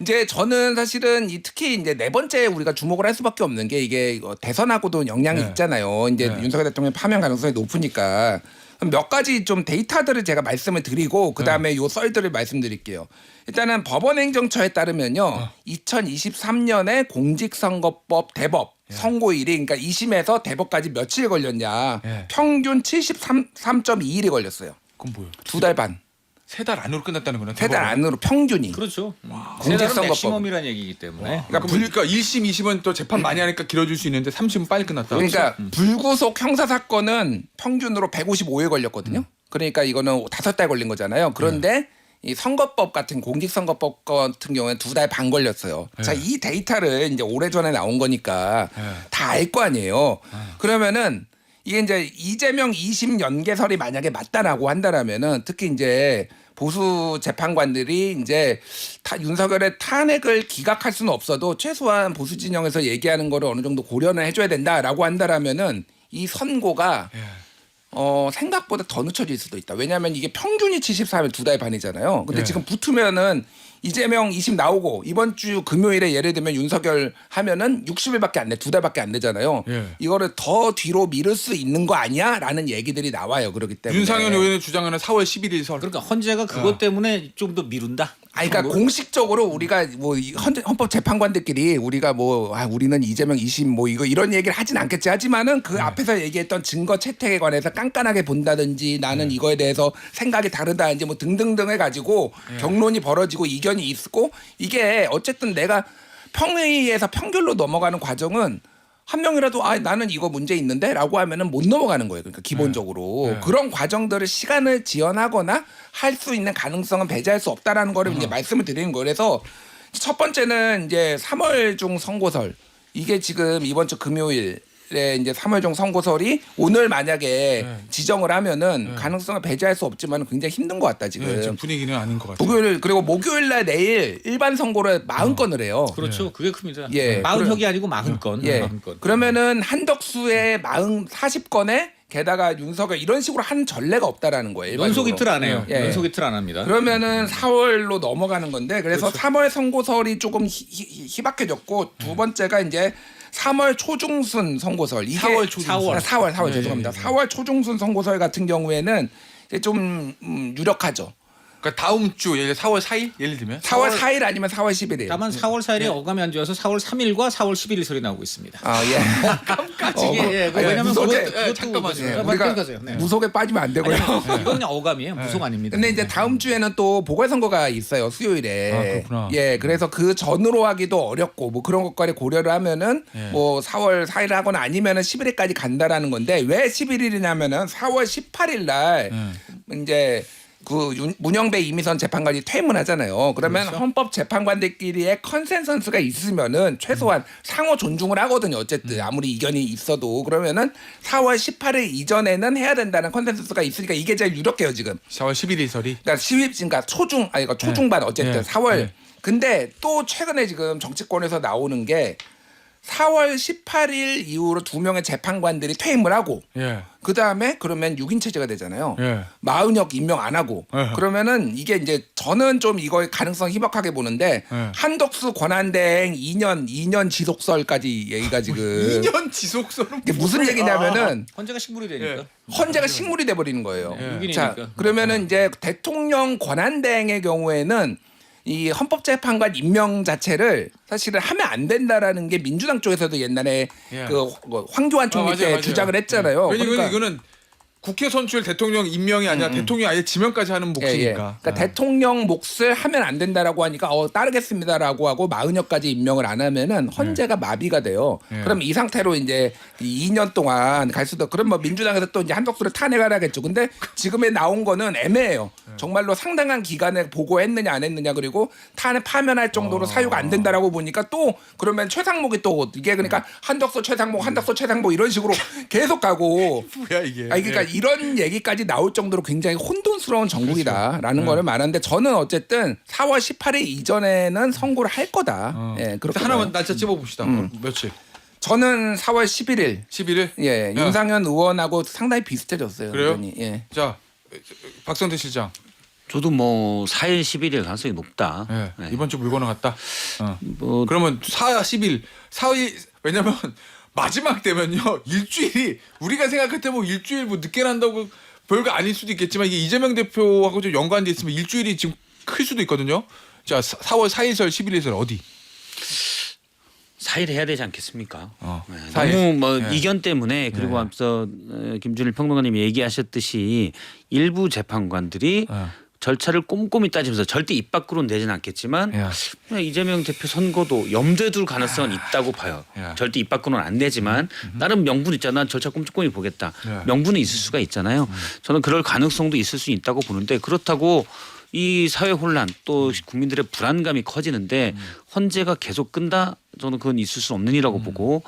Speaker 3: 이제 저는 사실은 이 특히 이제 네 번째 우리가 주목을 할 수밖에 없는 게 이게 이거 대선하고도 영향이 있잖아요. 이제 윤석열 대통령 파면 가능성이 높으니까 그럼 몇 가지 좀 데이터들을 제가 말씀을 드리고 그 다음에 요 썰들을 말씀드릴게요. 일단은 법원행정처에 따르면요, 2023년에 공직선거법 대법 선고일이 그러니까 2심에서 대법까지 며칠 걸렸냐? 평균 73.2일이 걸렸어요.
Speaker 1: 그건 뭐예요?
Speaker 3: 2달 반.
Speaker 1: 3달 안으로 끝났다는 거네.
Speaker 3: 3달 안으로 평균이.
Speaker 2: 그렇죠. 세 달은
Speaker 3: 공직선거법.
Speaker 2: 맥시멈이라는 얘기이기 때문에.
Speaker 1: 그러니까 1심, 2심은 또 재판 많이 하니까 길어질 수 있는데 3심은 빨리 끝났다.
Speaker 3: 그러니까 불구속 형사 사건은 평균으로 155일 걸렸거든요. 그러니까 이거는 5달 걸린 거잖아요. 그런데 이 선거법 같은 공직선거법 같은 경우는 2달 반 걸렸어요. 자, 이 데이터를 이제 오래전에 나온 거니까 다 알 거 아니에요. 그러면은 이게 이제 이재명 2심 연계설이 만약에 맞다라고 한다라면은 특히 이제 보수 재판관들이 이제 윤석열의 탄핵을 기각할 수는 없어도 최소한 보수 진영에서 얘기하는 거를 어느 정도 고려는 해줘야 된다라고 한다라면은 이 선고가 생각보다 더 늦춰질 수도 있다. 왜냐하면 이게 평균이 74면 2달 반이잖아요. 근데 지금 붙으면은 이재명 2심 나오고 이번 주 금요일에 예를 들면 윤석열 하면은 60일밖에 안 돼, 2달밖에 안 되잖아요. 이거를 더 뒤로 미룰 수 있는 거 아니야?라는 얘기들이 나와요. 그렇기 때문에
Speaker 1: 윤상현 의원의 주장은 4월 11일 설.
Speaker 2: 그러니까 헌재가 그것 때문에 좀 더 미룬다.
Speaker 3: 아니, 그러니까 공식적으로 우리가 뭐 헌법 재판관들끼리 우리가 뭐 우리는 이재명 2심 뭐 이런 얘기를 하진 않겠지 하지만은 그 앞에서 얘기했던 증거 채택에 관해서 깐깐하게 본다든지 나는 이거에 대해서 생각이 다르다든지 뭐 등등등 해가지고 경론이 벌어지고 이견이 있고 이게 어쨌든 내가 평의에서 판결로 넘어가는 과정은 한 명이라도 나는 이거 문제 있는데라고 하면은 못 넘어가는 거예요. 그러니까 기본적으로 그런 과정들을 시간을 지연하거나 할 수 있는 가능성은 배제할 수 없다라는 거를 이제 말씀을 드리는 거예요. 그래서 첫 번째는 이제 3월 중 선고설 이게 지금 이번 주 금요일에 이제 3월 중 선고설이 오늘 만약에 지정을 하면은 가능성을 배제할 수 없지만 굉장히 힘든 것 같다 지금.
Speaker 1: 지금 분위기는 아닌 것 같아요.
Speaker 3: 목요일 그리고 목요일날 내일 일반 선고를 40건을 해요.
Speaker 2: 그렇죠. 그게 큽니다.
Speaker 3: 예.
Speaker 2: 40혁이 아니고 40건.
Speaker 3: 예.
Speaker 2: 40건.
Speaker 3: 그러면은 한덕수의 40건에 게다가 윤석열 이런 식으로 한 전례가 없다라는 거예요.
Speaker 2: 연속
Speaker 3: 일반적으로.
Speaker 2: 이틀 안 해요.
Speaker 3: 예.
Speaker 2: 연속 이틀 안 합니다.
Speaker 3: 그러면은 4월로 넘어가는 건데 그래서 3월 선고설이 조금 희박해졌고 두 번째가 이제 3월 초중순 선고설 이게
Speaker 1: 4월 초중순.
Speaker 3: 4월 죄송합니다. 4월 초중순 선고설 같은 경우에는 이제 좀 유력하죠.
Speaker 1: 그러니까 다음 주 예를 4월 4일 예를 들면
Speaker 3: 4월 4일 아니면 4월 11일.
Speaker 2: 다만 4월 4일에 어감이 안 좋아서 4월 3일과 4월 11일 설이 나오고 있습니다.
Speaker 3: 아 예.
Speaker 2: 왜냐면
Speaker 3: 무속에-
Speaker 1: 잠깐만요.
Speaker 3: 우리가
Speaker 2: 가세요. 네.
Speaker 3: 무속에 빠지면 안 되고요.
Speaker 2: 이건 그냥 어감이에요. 무속 아닙니다.
Speaker 3: 근데 이제 다음 주에는 또 보궐선거가 있어요. 수요일에.
Speaker 1: 아, 그렇구나.
Speaker 3: 예, 그래서 그 전으로 하기도 어렵고 뭐 그런 것까지 고려를 하면은 뭐 4월 4일 하거나 아니면은 11일까지 간다라는 건데 왜 11일이냐면은 4월 18일 날 이제 그 문영배 이미선 재판관이 퇴임하잖아요. 그러면 헌법 재판관들끼리의 컨센서스가 있으면은 최소한 상호 존중을 하거든요. 어쨌든 아무리 이견이 있어도 그러면은 4월 18일 이전에는 해야 된다는 컨센서스가 있으니까 이게 제일 유력해요 지금.
Speaker 1: 4월 11일 설이
Speaker 3: 그러니까 그러니까 초중반 어쨌든 4월. 근데 또 최근에 지금 정치권에서 나오는 게 4월 18일 이후로 2명의 재판관들이 퇴임을 하고 그 다음에 그러면 6인 체제가 되잖아요. 마은혁 임명 안 하고 그러면은 이게 이제 저는 좀 이거의 가능성 희박하게 보는데 한덕수 권한대행 2년 지속설까지 얘기가 지금
Speaker 1: 2년 지속설은
Speaker 3: 이게 무슨 얘기냐면은
Speaker 2: 헌재가 식물이 되니까.
Speaker 3: 헌재가 식물이 돼버리는 거예요.
Speaker 2: 육인이니까.
Speaker 3: 자 그러면은 이제 대통령 권한대행의 경우에는 이 헌법재판관 임명 자체를 사실은 하면 안 된다라는 게 민주당 쪽에서도 옛날에 그 황교안 총리 때
Speaker 1: 맞아요.
Speaker 3: 주장을 했잖아요.
Speaker 1: 왜냐면
Speaker 3: 그러니까
Speaker 1: 이거는 국회 선출 대통령 임명이 아니라 대통령이 아예 지명까지 하는 몫이니까.
Speaker 3: 그러니까 대통령 몫을 하면 안 된다라고 하니까 따르겠습니다라고 하고 마은혁까지 임명을 안 하면은 헌재가 마비가 돼요. 그럼 이 상태로 이제 2년 동안 갈 수도 그럼 뭐 민주당에서 또 이제 한덕수를 탄핵을 하겠죠. 근데 지금에 나온 거는 애매해요. 정말로 상당한 기간에 보고했느냐 안 했느냐 그리고 탄핵 파면할 정도로 사유가 안 된다라고 보니까 또 그러면 최상목이 또 이게 그러니까 한덕수 최상목 이런 식으로 계속 가고
Speaker 1: 뭐야 이게?
Speaker 3: 아니 그러니까 이런 얘기까지 나올 정도로 굉장히 혼돈스러운 정국이다라는 거를 말하는데 저는 어쨌든 4월 18일 이전에는 선고를 할 거다. 예, 그렇게
Speaker 1: 하나만 날짜 찝어 봅시다. 며칠?
Speaker 3: 저는 4월 11일.
Speaker 1: 11일.
Speaker 3: 예, 윤상현 의원하고 상당히 비슷해졌어요.
Speaker 1: 그래요?
Speaker 3: 의견이. 예.
Speaker 1: 자, 박성태 실장.
Speaker 4: 저도 뭐 4일 11일 가능성이 높다.
Speaker 1: 예.
Speaker 4: 네.
Speaker 1: 이번 주 물건은 같다.
Speaker 4: 뭐
Speaker 1: 그러면 4, 10일, 4일 왜냐면 마지막 되면요 일주일이 우리가 생각할 때 뭐 일주일 뭐 늦게 난다고 별거 아닐 수도 있겠지만 이게 이재명 대표하고 좀 연관돼 있으면 일주일이 지금 클 수도 있거든요. 자, 4월 4일설 11일설 어디?
Speaker 4: 4일 해야 되지 않겠습니까? 네,
Speaker 1: 4일.
Speaker 4: 너무 뭐
Speaker 1: 네.
Speaker 4: 이견 때문에 그리고
Speaker 1: 네.
Speaker 4: 앞서 김준일 평론가님이 얘기하셨듯이 일부 재판관들이 절차를 꼼꼼히 따지면서 절대 입 밖으로는 내지는 않겠지만
Speaker 1: 예.
Speaker 4: 그냥 이재명 대표 선거도 염두에 둘 가능성은 있다고 봐요.
Speaker 1: 예.
Speaker 4: 절대 입 밖으로는 안 내지만 나름 명분 있잖아. 난 절차 꼼꼼히 보겠다.
Speaker 1: 예.
Speaker 4: 명분은 있을 수가 있잖아요. 저는 그럴 가능성도 있을 수 있다고 보는데 그렇다고 이 사회 혼란 또 국민들의 불안감이 커지는데 헌재가 계속 끈다? 저는 그건 있을 수 없는 일이라고 보고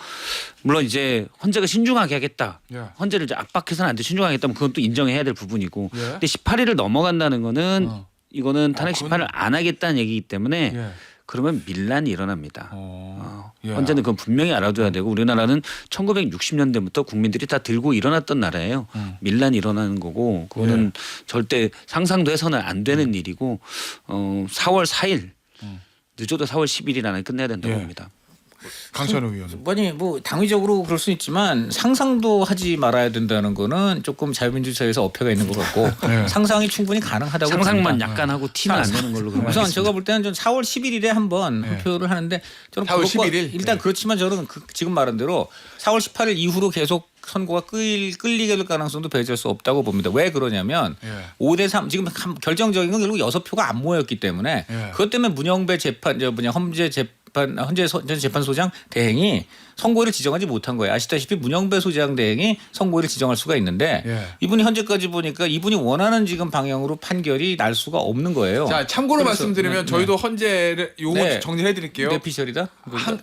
Speaker 4: 물론 이제 헌재가 신중하게 하겠다.
Speaker 1: 예.
Speaker 4: 헌재를 이제 압박해서는 안 돼. 신중하게 했다면 그건 또 인정해야 될 부분이고.
Speaker 1: 예.
Speaker 4: 근데 18일을 넘어간다는 거는 이거는 탄핵
Speaker 1: 그건-
Speaker 4: 심판을 안 하겠다는 얘기이기 때문에
Speaker 1: 예.
Speaker 4: 그러면 밀란이 일어납니다.
Speaker 1: 예.
Speaker 4: 헌재는 그건 분명히 알아둬야 되고 우리나라는 1960년대부터 국민들이 다 들고 일어났던 나라예요. 밀란이 일어나는 거고 그거는 절대 상상도 해서는 안 되는 일이고 4월 4일 늦어도 4월 10일 안에 끝내야 된다고
Speaker 1: 예.
Speaker 4: 봅니다.
Speaker 1: 강찬호 의원.
Speaker 2: 아니 뭐 당위적으로 그럴 수 있지만 상상도 하지 말아야 된다는 거는 조금 자유민주주의에서 어폐가 있는 것 같고
Speaker 1: 네.
Speaker 2: 상상이 충분히 가능하다고
Speaker 4: 상상만
Speaker 2: 봅니다.
Speaker 4: 약간 하고 티는 안 내는 걸로 그럼
Speaker 2: 우선
Speaker 4: 하겠습니다.
Speaker 2: 제가 볼 때는 좀 4월 11일에 한번 발표를 하는데 저는
Speaker 1: 4월
Speaker 2: 그것과
Speaker 1: 11일?
Speaker 2: 일단
Speaker 1: 네.
Speaker 2: 그렇지만 저는 지금 말한 대로 4월 18일 이후로 계속 선고가 끌리게 될 가능성도 배제할 수 없다고 봅니다. 왜 그러냐면
Speaker 1: 예.
Speaker 2: 5대3 지금 결정적인 건 결국 6표가 안 모였기 때문에
Speaker 1: 예.
Speaker 2: 그것 때문에 문영배 재판 헌재 전 재판소장 대행이 선고일을 지정하지 못한 거예요. 아시다시피 문영배 소장 대행이 선고일을 지정할 수가 있는데
Speaker 1: 예.
Speaker 2: 이분이 현재까지 보니까 이분이 원하는 지금 방향으로 판결이 날 수가 없는 거예요.
Speaker 1: 자, 참고로
Speaker 2: 그래서-
Speaker 1: 말씀드리면
Speaker 2: 네,
Speaker 1: 저희도 헌재를 요거
Speaker 2: 네.
Speaker 1: 정리해 드릴게요.
Speaker 2: 뇌피셜이다.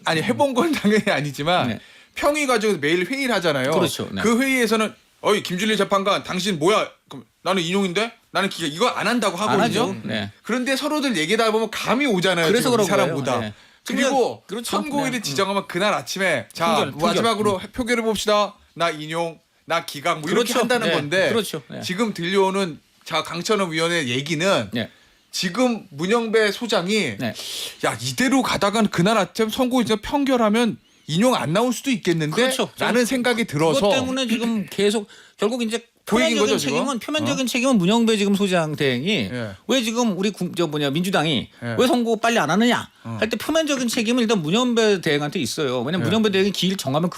Speaker 1: 아니 해본 건 당연히 아니지만
Speaker 2: 네.
Speaker 1: 평의 과정에서 매일 회의를 하잖아요.
Speaker 2: 그렇죠. 네.
Speaker 1: 그 회의에서는 어이 김준일 재판관 당신 뭐야? 그럼 나는 인용인데 나는 기가 이거 안 한다고
Speaker 2: 안
Speaker 1: 하거든요.
Speaker 2: 하죠. 네.
Speaker 1: 그런데 서로들 얘기다 보면 감이 오잖아요.
Speaker 2: 그래서
Speaker 1: 지금
Speaker 2: 그런
Speaker 1: 이 사람보다.
Speaker 2: 거예요. 네.
Speaker 1: 그리고
Speaker 2: 그렇죠.
Speaker 1: 선고일을
Speaker 2: 네.
Speaker 1: 지정하면 그날 아침에 자
Speaker 2: 표결.
Speaker 1: 마지막으로 표결을 봅시다. 나 인용, 나 기각 뭐 이렇게
Speaker 2: 그렇죠.
Speaker 1: 한다는
Speaker 2: 네.
Speaker 1: 건데
Speaker 2: 그렇죠. 네.
Speaker 1: 지금 들려오는 자 강찬호 위원의 얘기는
Speaker 2: 네.
Speaker 1: 지금 문영배 소장이
Speaker 2: 네.
Speaker 1: 야 이대로 가다간 그날 아침 선고일에서 평결하면 인용 안 나올 수도 있겠는데
Speaker 2: 그렇죠.
Speaker 1: 라는 생각이 들어서
Speaker 2: 그것 때문에 지금 계속 결국 이제
Speaker 1: 보이는 거죠,
Speaker 2: 표면적인 책임은 문영배 지금 소장 대행이
Speaker 1: 예.
Speaker 2: 왜 지금 우리 민주당이
Speaker 1: 예.
Speaker 2: 왜 선고 빨리 안 하느냐 할 때 표면적인 책임은 일단 문영배 대행한테 있어요. 왜냐면
Speaker 1: 예.
Speaker 2: 문영배 대행이 기일 정하면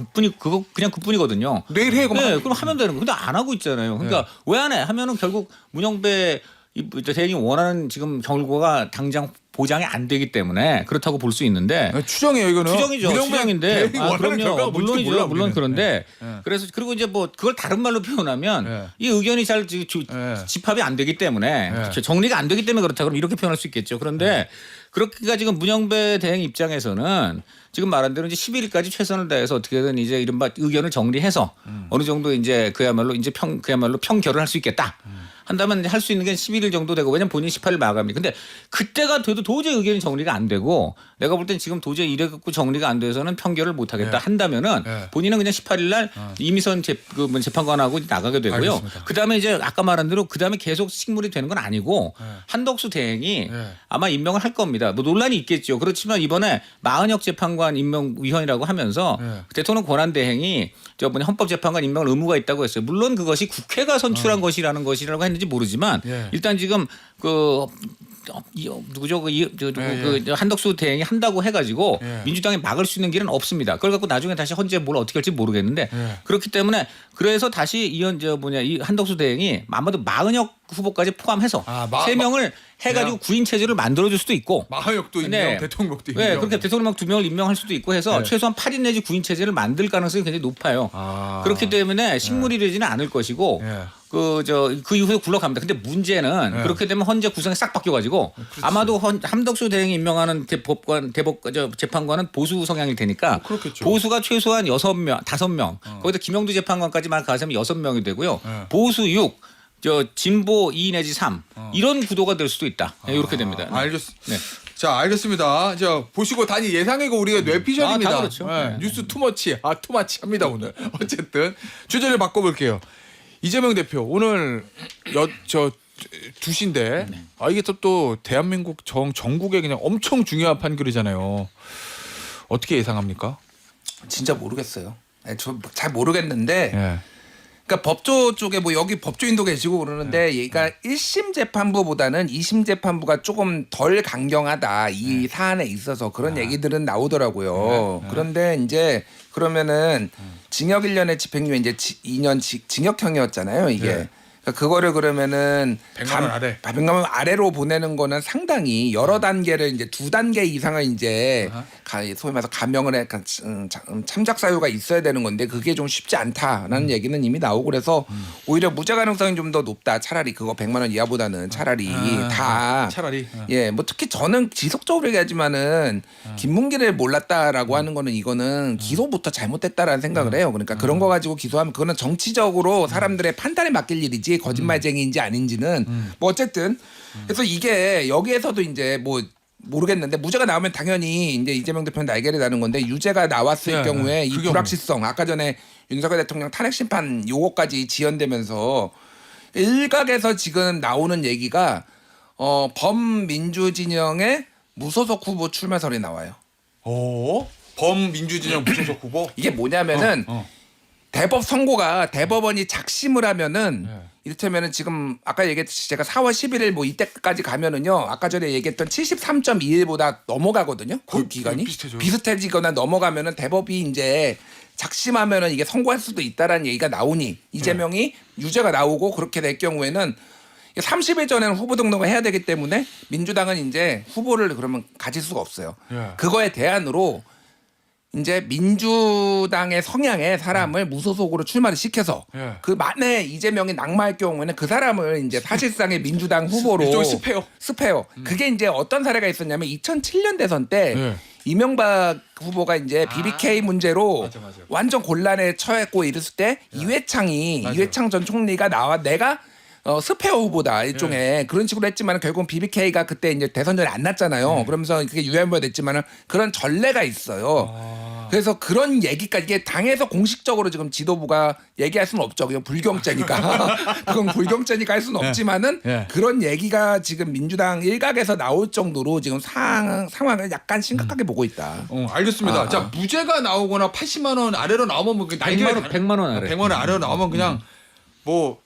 Speaker 2: 그냥 그뿐이거든요.
Speaker 1: 내일 해 그럼
Speaker 2: 네, 그럼 하면 되는 거. 근데 안 하고 있잖아요. 그러니까 왜 안 해? 하면은 결국 문영배 대행이 원하는 지금 결과가 당장 보장이 안 되기 때문에 그렇다고 볼 수 있는데
Speaker 1: 추정이에요 이거는
Speaker 2: 추정이죠.
Speaker 1: 문영배
Speaker 2: 추정인데
Speaker 1: 대행이 원하는 결과가 뭔지
Speaker 2: 물론이죠.
Speaker 1: 몰라,
Speaker 2: 물론
Speaker 1: 우리는.
Speaker 2: 그런데
Speaker 1: 예.
Speaker 2: 그래서 그리고 이제 뭐 그걸 다른 말로 표현하면
Speaker 1: 예.
Speaker 2: 이 의견이 잘
Speaker 1: 예.
Speaker 2: 집합이 안 되기 때문에
Speaker 1: 예.
Speaker 2: 정리가 안 되기 때문에 그렇다 그럼 이렇게 표현할 수 있겠죠. 그런데 그렇게가 지금 문영배 대행 입장에서는 지금 말한 대로 이제 10일까지 최선을 다해서 어떻게든 이제 이른바 의견을 정리해서 어느 정도 이제 그야말로 평결을 할 수 있겠다. 한다면 할 수 있는 게 11일 정도 되고 왜냐면 본인 18일 마감이. 근데 그때가 돼도 도저히 의견이 정리가 안 되고 내가 볼 땐 지금 도저히 이래 갖고 정리가 안 돼서는 평결을 못 하겠다 한다면은 본인은 그냥 18일 날 이미선 재판관하고 나가게 되고요.
Speaker 1: 알겠습니다.
Speaker 2: 그다음에 이제 아까 말한 대로 그다음에 계속 식물이 되는 건 아니고 한덕수 대행이 아마 임명을 할 겁니다. 뭐 논란이 있겠죠. 그렇지만 이번에 마은혁 재판관 임명위원이라고 하면서 대통령 권한 대행이 헌법재판관 임명을 의무가 있다고 했어요. 물론 그것이 국회가 선출한 것이라고 했는지 모르지만 일단 지금 누구죠? 한덕수 대행이 한다고 해가지고 민주당이 막을 수 있는 길은 없습니다. 그걸 갖고 나중에 다시 헌재 뭘 어떻게 할지 모르겠는데 그렇기 때문에 그래서 다시 이 한덕수 대행이 아마도 마은혁 후보까지 포함해서 세 명을 해가지고 구인 체제를 만들어줄 수도 있고
Speaker 1: 마은혁도 임명,
Speaker 2: 네.
Speaker 1: 대통령도 임명.
Speaker 2: 네, 그렇게 대통령 2명을 임명할 수도 있고 해서 최소한 8인 내지 9인 체제를 만들 가능성이 굉장히 높아요. 그렇기 때문에 식물이 되지는 않을 것이고 그 이후에 굴러갑니다. 근데 문제는 그렇게 되면 헌재 구성이 싹 바뀌어가지고 아마도 한덕수 대행이 임명하는 재판관은 보수 성향일 테니까
Speaker 1: 그렇겠죠.
Speaker 2: 보수가 최소한 6명, 5명 거기다 김영두 재판관까지만 가서면 6명이 되고요. 보수 6, 진보 2 내지 3 이런 구도가 될 수도 있다. 이렇게 됩니다.
Speaker 1: 알겠습니다.
Speaker 2: 네.
Speaker 1: 자, 알겠습니다. 자, 보시고 단위 예상이고 우리가 뇌피셜입니다.
Speaker 2: 아, 다 그렇죠. 네.
Speaker 1: 뉴스 투머치. 투마치 합니다, 오늘. 어쨌든 주제를 바꿔볼게요. 이재명 대표 오늘 저 2시인데 이게 또 대한민국 전국에 그냥 엄청 중요한 판결이잖아요. 어떻게 예상합니까?
Speaker 3: 진짜 모르겠어요. 저 잘 모르겠는데
Speaker 1: 예.
Speaker 3: 그러니까 법조 쪽에 뭐 여기 법조인도 계시고 그러는데 얘가 1심 재판부보다는 2심 재판부가 조금 덜 강경하다 이 사안에 있어서 그런 얘기들은 나오더라고요. 그런데 이제 그러면은 징역 1년에 집행유예 이제 2년 징역형이었잖아요, 이게.
Speaker 1: 네.
Speaker 3: 그러니까 그거를 그러면은
Speaker 1: 100만 원 아래.
Speaker 3: 100만 원 아래로 보내는 거는 상당히 여러 단계를 이제 2단계 이상을 이제 소위 말해서 감형을 해 참작 사유가 있어야 되는 건데 그게 좀 쉽지 않다라는 얘기는 이미 나오고 그래서 오히려 무죄 가능성이 좀 더 높다. 차라리 그거 100만 원 이하보다는 차라리 다
Speaker 1: 차라리.
Speaker 3: 예, 뭐 특히 저는 지속적으로 얘기하지만은 김문기를 몰랐다라고 하는 거는 이거는 기소부터 잘못됐다라는 생각을 해요. 그러니까 그런 거 가지고 기소하면 그거는 정치적으로 사람들의 판단에 맡길 일이지 거짓말쟁이인지 아닌지는 뭐 어쨌든 그래서 이게 여기에서도 이제 뭐 모르겠는데 무죄가 나오면 당연히 이제 이재명 대표는 날개를 다는 건데 유죄가 나왔을
Speaker 1: 네,
Speaker 3: 경우에 이
Speaker 1: 그 경우.
Speaker 3: 불확실성 아까 전에 윤석열 대통령 탄핵 심판 요거까지 지연되면서 일각에서 지금 나오는 얘기가 범민주진영의 무소속 후보 출마설이 나와요.
Speaker 1: 범민주진영 무소속 후보.
Speaker 3: 이게 뭐냐면은 대법 선고가 대법원이 작심을 하면은 이를테면은 지금 아까 얘기했듯이 제가 4월 11일 뭐 이때까지 가면은요 아까 전에 얘기했던 73.2일보다 넘어가거든요. 그 기간이
Speaker 1: 비슷해져요.
Speaker 3: 비슷해지거나 넘어가면은 대법이 이제 작심하면은 이게 선고할 수도 있다라는 얘기가 나오니 이재명이 유죄가 나오고 그렇게 될 경우에는 30일 전에는 후보 등록을 해야 되기 때문에 민주당은 이제 후보를 그러면 가질 수가 없어요. 그거에 대안으로 이제 민주당의 성향의 사람을 무소속으로 출마를 시켜서 그 만에 이재명이 낙마할 경우에는 그 사람을 이제 사실상의 민주당 후보로
Speaker 1: 일종의 스페어.
Speaker 3: 그게 이제 어떤 사례가 있었냐면 2007년 대선 때 이명박 후보가 이제 BBK 문제로
Speaker 1: 맞아.
Speaker 3: 완전 곤란에 처했고 이랬을 때 이회창 전 총리가 나와 내가 스페어 후보다 일종의 그런 식으로 했지만 결국은 BBK가 그때 이제 대선 전에 안 났잖아요. 그러면서 그게 유연부가 됐지만 그런 전례가 있어요. 그래서 그런 얘기까지 이게 당에서 공식적으로 지금 지도부가 얘기할 수는 없죠. 그냥 불경죄니까 그건 불경죄니까 할 수는 없지만은 그런 얘기가 지금 민주당 일각에서 나올 정도로 지금 상황을 약간 심각하게 보고 있다.
Speaker 1: 알겠습니다. 자, 무죄가 나오거나 80만 원 아래로 나오면 뭐
Speaker 2: 100만 원 아래.
Speaker 1: 100만 원 아래로 나오면 그냥 뭐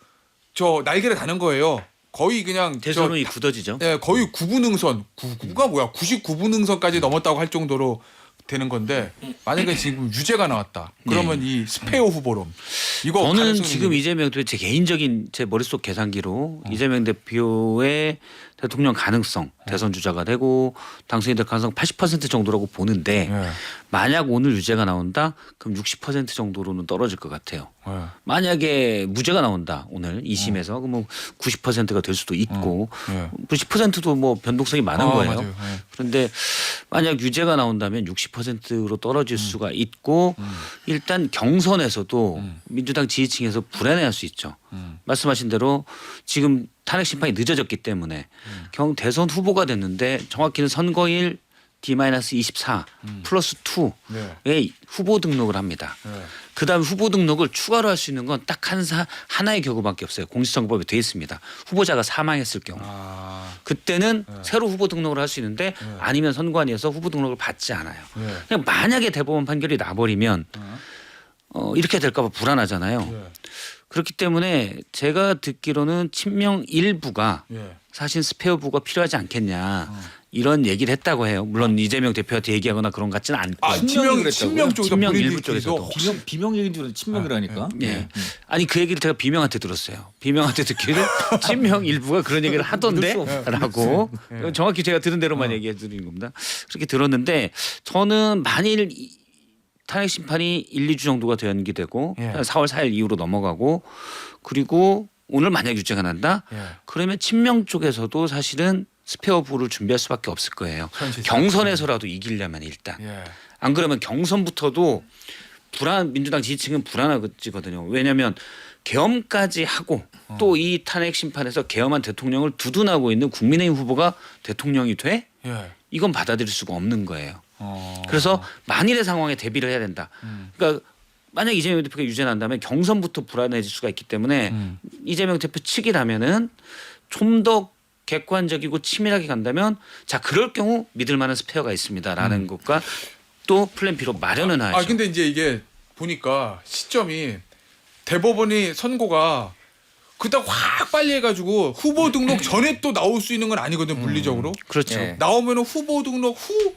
Speaker 1: 저 날개를 다는 거예요. 거의 그냥
Speaker 4: 대선이 굳어지죠.
Speaker 1: 예, 거의 9분응선. 9가 뭐야? 99분응선까지 넘었다고 할 정도로 되는 건데 만약에 지금 유죄가 나왔다. 그러면 이 스페어 후보론 이거
Speaker 4: 저는
Speaker 1: 가능성이
Speaker 4: 지금 이재명 대표 제 개인적인 제 머릿속 계산기로 이재명 대표의 대통령 가능성 대선 주자가 되고 당선이 될 가능성 80% 정도라고 보는데 만약 오늘 유죄가 나온다 그럼 60% 정도로는 떨어질 것 같아요. 만약에 무죄가 나온다 오늘 2심에서 그럼 90%가 될 수도 있고 90%도 뭐 변동성이 많은 거예요.
Speaker 1: 맞아요.
Speaker 4: 그런데 만약 유죄가 나온다면 60%로 떨어질 수가 있고 일단 경선에서도 민주당 지지층에서 불안해할 수 있죠. 말씀하신 대로 지금 탄핵 심판이 늦어졌기 때문에 대선 후보가 됐는데 정확히는 선거일 D-24 플러스 2의 후보 등록을 합니다. 그다음 후보 등록을 추가로 할 수 있는 건 딱 하나의 경우밖에 없어요. 공직선거법에 돼 있습니다. 후보자가 사망했을 경우. 그때는 새로 후보 등록을 할 수 있는데 아니면 선관위에서 후보 등록을 받지 않아요. 그냥 만약에 대법원 판결이 나버리면 이렇게 될까 봐 불안하잖아요. 그렇기 때문에 제가 듣기로는 친명 일부가 사실 스페어부가 필요하지 않겠냐 이런 얘기를 했다고 해요. 물론 이재명 대표한테 얘기하거나 그런 것 같지는 않고
Speaker 1: 친명 쪽에서
Speaker 4: 친명
Speaker 1: 본인들끼리도
Speaker 4: 일부 쪽에서도
Speaker 2: 비명 얘기인 줄 알았는데 친명이라니까.
Speaker 4: 예. 아니 그 얘기를 제가 비명한테 들었어요. 비명한테 듣기를 친명 일부가 그런 얘기를 하던데라고 정확히 제가 들은 대로만 얘기해 드리는 겁니다. 그렇게 들었는데 저는 만일 탄핵 심판이 1, 2주 정도가 연기되고 4월 4일 이후로 넘어가고 그리고 오늘 만약 유죄가 난다 그러면 친명 쪽에서도 사실은 스페어부를 준비할 수밖에 없을 거예요. 경선에서라도 이기려면 일단 안 그러면 경선부터도 민주당 지지층은 불안하거든요. 왜냐하면 계엄까지 하고 또 이 탄핵 심판에서 계엄한 대통령을 두둔하고 있는 국민의힘 후보가 대통령이 돼? 이건 받아들일 수가 없는 거예요. 그래서 만일의 상황에 대비를 해야 된다. 그러니까 만약 이재명 대표가 유죄난다면 경선부터 불안해질 수가 있기 때문에 이재명 대표 측이라면은 좀 더 객관적이고 치밀하게 간다면 자 그럴 경우 믿을 만한 스페어가 있습니다라는 것과 또 플랜 B로 마련은 하죠.
Speaker 1: 근데 이제 이게 보니까 시점이 대법원이 선고가 그닥 확 빨리 해가지고 후보 등록 전에 또 나올 수 있는 건 아니거든 물리적으로.
Speaker 4: 그렇죠.
Speaker 3: 예.
Speaker 1: 나오면은 후보 등록 후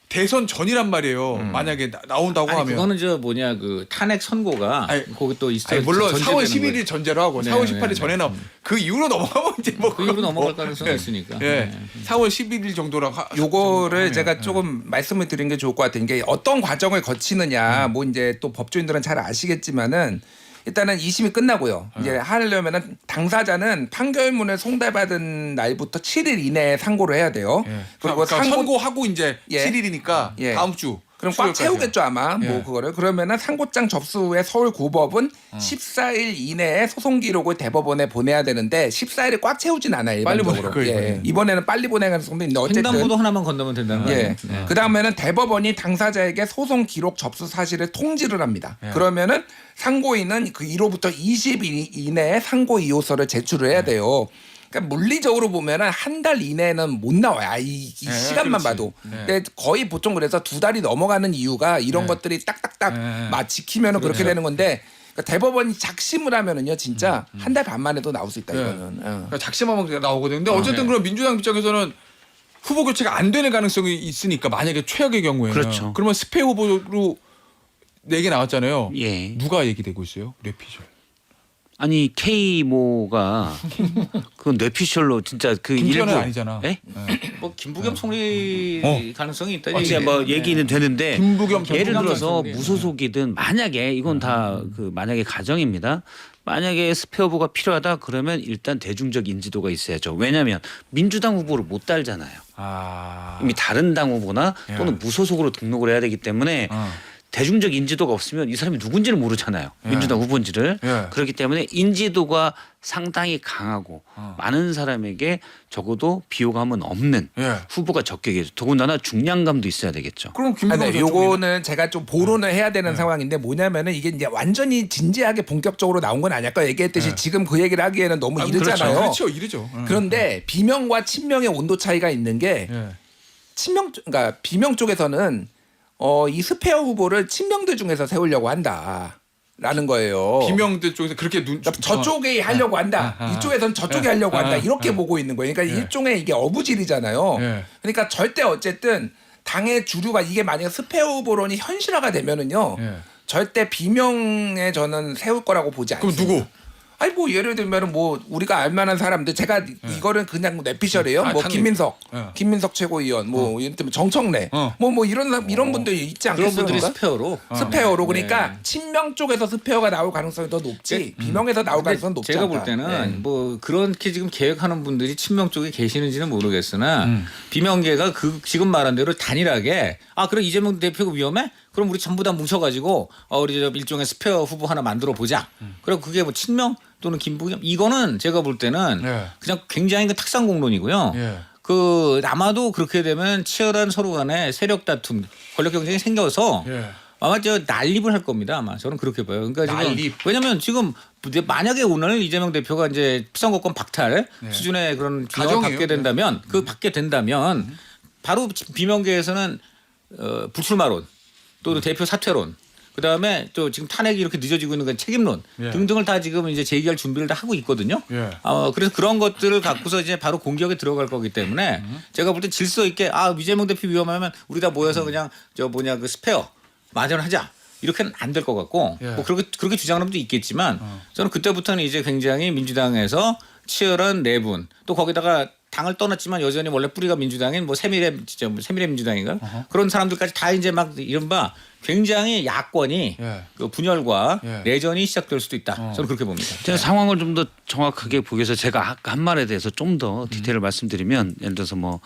Speaker 1: 대선 전이란 말이에요. 만약에 나온다고
Speaker 2: 아니,
Speaker 1: 하면.
Speaker 2: 그거는 저 뭐냐 그 탄핵 선고가
Speaker 1: 아니,
Speaker 2: 거기 또 있어요.
Speaker 1: 아니, 물론
Speaker 2: 전제되는
Speaker 1: 4월 11일
Speaker 2: 거예요.
Speaker 1: 전제로 하고
Speaker 2: 네,
Speaker 1: 4월
Speaker 2: 네,
Speaker 1: 18일
Speaker 2: 네.
Speaker 1: 전에 나오면 그 이후로 넘어가면 이제 뭐
Speaker 2: 그 이후로 넘어갈
Speaker 1: 뭐,
Speaker 2: 가능성이 있으니까.
Speaker 1: 예. 4월 11일 정도라고
Speaker 3: 요거를
Speaker 1: 예.
Speaker 3: 제가 조금 말씀을 드린 게 좋을 것 같은 게 어떤 과정을 거치느냐 뭐 이제 또 법조인들은 잘 아시겠지만은 일단은 2심이 끝나고요. 이제 하려면은 당사자는 판결문을 송달받은 날부터 7일 이내에 상고를 해야 돼요.
Speaker 1: 예.
Speaker 3: 그리고
Speaker 1: 그러니까 선고하고 이제
Speaker 3: 예.
Speaker 1: 7일이니까
Speaker 3: 예.
Speaker 1: 다음 주.
Speaker 3: 그럼 꽉
Speaker 1: 수요일까지요.
Speaker 3: 채우겠죠 아마
Speaker 1: 예.
Speaker 3: 뭐 그거를 그러면은 상고장 접수 후에 서울고법은 14일 이내에 소송 기록을 대법원에 보내야 되는데 14일을 꽉 채우진 않아요
Speaker 1: 빨리
Speaker 3: 일반적으로.
Speaker 1: 보낼 거예요, 이번에는.
Speaker 3: 이번에는 빨리 보내는 가능성도 있는데 어쨌든
Speaker 2: 횡단보도 하나만 건너면 된다는 거예요.
Speaker 3: 예.
Speaker 2: 네.
Speaker 3: 그 다음에는 대법원이 당사자에게 소송 기록 접수 사실을 통지를 합니다. 그러면은 상고인은 그 이로부터 20일 이내에 상고 이호서를 제출을 해야 돼요. 그러니까 물리적으로 보면은 한 달 이내는 못 나와요. 이 시간만
Speaker 1: 그렇지.
Speaker 3: 봐도.
Speaker 1: 네.
Speaker 3: 근데 거의 보통 그래서 2달이 넘어가는 이유가 이런 것들이 딱딱딱 지키면은 그렇게 되는 건데 그러니까 대법원이 작심을 하면은요 진짜 한 달 반 만에도 나올 수 있다
Speaker 1: 네.
Speaker 3: 이거는.
Speaker 1: 그러니까 작심하면 나오거든요. 근데 어쨌든 그럼 민주당 입장에서는 후보 교체가 안 되는 가능성이 있으니까 만약에 최악의 경우에는
Speaker 4: 그렇죠.
Speaker 1: 그러면 스페 후보로 4개 나왔잖아요.
Speaker 4: 예.
Speaker 1: 누가 얘기되고 있어요? 뇌피셜.
Speaker 4: 아니 K모가 그건 뇌피셜로 진짜 그
Speaker 1: 김기현은
Speaker 4: 일부
Speaker 1: 아니잖아.
Speaker 4: 예?
Speaker 2: 뭐 김부겸 총리 가능성이 있다.
Speaker 4: 이게 뭐 얘기는 되는데
Speaker 1: 김부겸 전
Speaker 4: 예를 들어서
Speaker 2: 총리.
Speaker 4: 무소속이든 만약에 이건 다 그 만약에 가정입니다. 만약에 스페어 후보가 필요하다 그러면 일단 대중적 인지도가 있어야죠. 왜냐하면 민주당 후보를 못 달잖아요. 이미 다른 당 후보나 또는 무소속으로 등록을 해야 되기 때문에 대중적 인지도가 없으면 이 사람이 누군지를 모르잖아요. 민주당 후보인지를.
Speaker 1: 예.
Speaker 4: 그렇기 때문에 인지도가 상당히 강하고 많은 사람에게 적어도 비호감은 없는
Speaker 1: 예.
Speaker 4: 후보가 적격이죠. 더군다나 중량감도 있어야 되겠죠.
Speaker 1: 그럼 김부겸
Speaker 3: 네,
Speaker 1: 전 총리는?
Speaker 3: 요거는 제가 좀 보론을 해야 되는 상황인데 뭐냐면은 이게 이제 완전히 진지하게 본격적으로 나온 건 아니야. 아까 얘기했듯이 지금 그 얘기를 하기에는 너무 이르잖아요.
Speaker 1: 그렇죠. 이르죠.
Speaker 3: 그런데 비명과 친명의 온도 차이가 있는 게
Speaker 1: 예.
Speaker 3: 그러니까 비명 쪽에서는 이 스페어 후보를 친명들 중에서 세우려고 한다라는 거예요.
Speaker 1: 비명들 쪽에서 그렇게
Speaker 3: 그러니까 저쪽에 하려고 한다. 이쪽에선 저쪽에 하려고 한다. 이렇게 보고 있는 거예요. 그러니까 일종의 이게 어부질이잖아요.
Speaker 1: 예.
Speaker 3: 그러니까 절대 어쨌든 당의 주류가 이게 만약에 스페어 후보론이 현실화가 되면은요.
Speaker 1: 예.
Speaker 3: 절대 비명에 저는 세울 거라고 보지
Speaker 1: 그럼
Speaker 3: 않습니다.
Speaker 1: 누구?
Speaker 3: 아니 뭐 예를 들면은 뭐 우리가 알만한 사람들 제가 이거는 그냥 뇌피셜이에요. 뭐
Speaker 1: 당연히.
Speaker 3: 김민석 최고위원, 뭐 예를 들면 정청래, 뭐 이런 분들이 있지
Speaker 2: 그런
Speaker 3: 않겠어요?
Speaker 2: 분들이
Speaker 3: 그러니까?
Speaker 2: 스페어로.
Speaker 3: 스페어로 그러니까 친명 쪽에서 스페어가 나올 가능성이 더 높지 비명에서 나올 가능성은 높지
Speaker 2: 제가
Speaker 3: 않다.
Speaker 2: 볼 때는
Speaker 3: 네.
Speaker 2: 뭐 그렇게 지금 계획하는 분들이 친명 쪽에 계시는지는 모르겠으나 비명계가 그 지금 말한 대로 단일하게 그럼 이재명 대표가 위험해? 그럼 우리 전부 다 뭉쳐가지고 우리 저 일종의 스페어 후보 하나 만들어 보자. 그리고 그게 뭐 친명 또는 김부겸 이거는 제가 볼 때는
Speaker 1: 예.
Speaker 2: 그냥 굉장히 그 탁상공론이고요.
Speaker 1: 예.
Speaker 2: 그 아마도 그렇게 되면 치열한 서로 간의 세력 다툼, 권력 경쟁이 생겨서
Speaker 1: 예.
Speaker 2: 아마 저 난립을 할 겁니다. 아마 저는 그렇게 봐요. 그러니까 지금
Speaker 1: 난립.
Speaker 2: 왜냐하면 지금 만약에 오늘 이재명 대표가 이제 선거권 박탈 수준의 그런 균형을
Speaker 1: 가정이에요.
Speaker 2: 받게 된다면 받게 된다면 바로 비명계에서는 불출마론 또는 대표 사퇴론. 그다음에 또 지금 탄핵이 이렇게 늦어지고 있는 건 책임론 등등을 다 지금 이제 제기할 준비를 다 하고 있거든요.
Speaker 1: 예.
Speaker 2: 그래서 그런 것들을 갖고서 이제 바로 공격에 들어갈 거기 때문에 제가 볼 때 질서 있게 이재명 대표 위험하면 우리 다 모여서 그냥 그 스페어 마련하자. 이렇게는 안 될 것 같고 뭐 그렇게 주장하는 분도 있겠지만 저는 그때부터는 이제 굉장히 민주당에서 치열한 내분 또 거기다가 당을 떠났지만 여전히 원래 뿌리가 민주당인 뭐 새미래 민주당인가 그런 사람들까지 다 이제 막 이른바 굉장히 야권이 그 분열과 내전이 시작될 수도 있다. 저는 그렇게 봅니다.
Speaker 4: 제가 상황을 좀 더 정확하게 보기 위해서 제가 아까 한 말에 대해서 좀 더 디테일을 말씀드리면 예를 들어서 뭐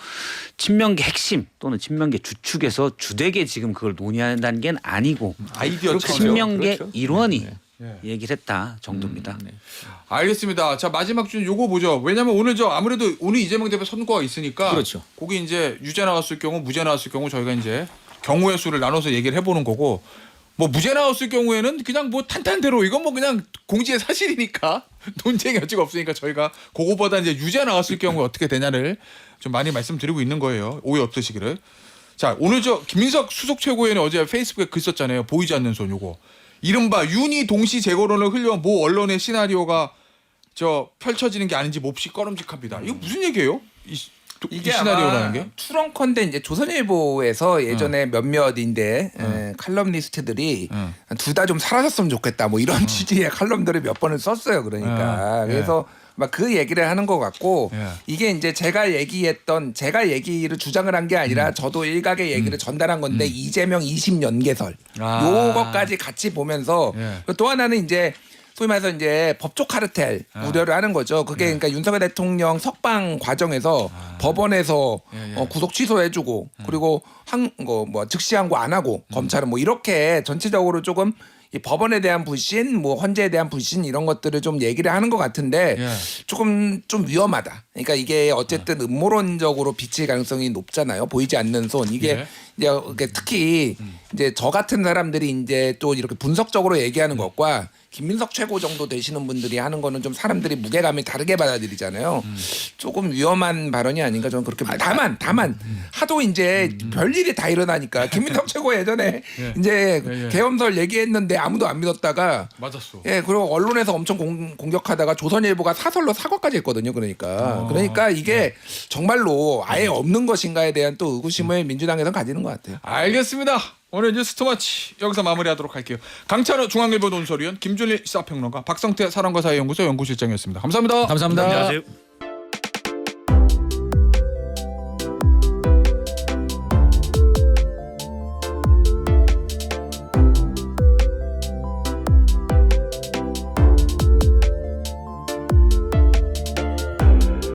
Speaker 4: 친명계 핵심 또는 친명계 주축에서 주되게 지금 그걸 논의한다는 게 아니고
Speaker 1: 아이디어
Speaker 4: 친명계
Speaker 2: 그렇죠.
Speaker 4: 일원이
Speaker 1: 예.
Speaker 4: 얘기를 했다 정도입니다.
Speaker 2: 네.
Speaker 1: 알겠습니다. 자 마지막 주는 요거 보죠. 왜냐면 오늘 아무래도 오늘 이재명 대표 선거가 있으니까
Speaker 2: 그렇죠.
Speaker 1: 거기 이제 유죄 나왔을 경우 무죄 나왔을 경우 저희가 이제 경우의 수를 나눠서 얘기를 해보는 거고 뭐 무죄 나왔을 경우에는 그냥 뭐 탄탄대로 이건 뭐 그냥 공지의 사실이니까 논쟁의 여지가 없으니까 저희가 그거보다 이제 유죄 나왔을 경우에 어떻게 되냐를 좀 많이 말씀드리고 있는 거예요. 오해 없으시기를. 자 오늘 김민석 수석 최고위원이 어제 페이스북에 글 썼잖아요. 보이지 않는 손 요거. 이른바 윤희 동시 재거론을 흘려온 모 언론의 시나리오가 펼쳐지는 게 아닌지 몹시 꺼름직합니다. 이거 무슨 얘기예요? 이 시나리오라는 게?
Speaker 3: 추론컨대 이제 조선일보에서 예전에 몇몇인데 칼럼니스트들이 둘 다 좀 사라졌으면 좋겠다 뭐 이런 취지의 칼럼들을 몇 번을 썼어요. 그러니까 그래서 막 그 얘기를 하는 것 같고 이게 이제 제가 얘기를 주장을 한 게 아니라 저도 일각의 얘기를 전달한 건데 이재명 20연개설 요것까지 같이 보면서 또 하나는 이제 소위 말해서 이제 법조 카르텔 우려를 하는 거죠. 그게 그러니까 윤석열 대통령 석방 과정에서 법원에서 구속 취소해주고 그리고 즉시 항고 안 하고 검찰은 뭐 이렇게 전체적으로 조금 이 법원에 대한 불신, 뭐 헌재에 대한 불신 이런 것들을 좀 얘기를 하는 것 같은데 조금 좀 위험하다. 그러니까 이게 어쨌든 음모론적으로 비칠 가능성이 높잖아요. 보이지 않는 손 이게 이제 특히 이제 저 같은 사람들이 이제 또 이렇게 분석적으로 얘기하는 것과 김민석 최고 정도 되시는 분들이 하는 거는 좀 사람들이 무게감이 다르게 받아들이잖아요. 조금 위험한 발언이 아닌가 저는 그렇게 봅니다. 다만 하도 이제 별일이 다 일어나니까 김민석 최고 예전에 이제 계엄설 얘기했는데 아무도 안 믿었다가
Speaker 1: 맞았어.
Speaker 3: 예, 그리고 언론에서 엄청 공격하다가 조선일보가 사설로 사과까지 했거든요. 그러니까 이게 정말로 아예 없는 것인가에 대한 또 의구심을 민주당에서 가지는 것 같아요.
Speaker 1: 알겠습니다. 오늘 뉴스 투머치 여기서 마무리하도록 할게요. 강찬호 중앙일보 논설위원, 김준일 시사평론가, 박성태 사람과 사회연구소 연구실장이었습니다. 감사합니다.
Speaker 2: 감사합니다.
Speaker 4: 안녕하세요.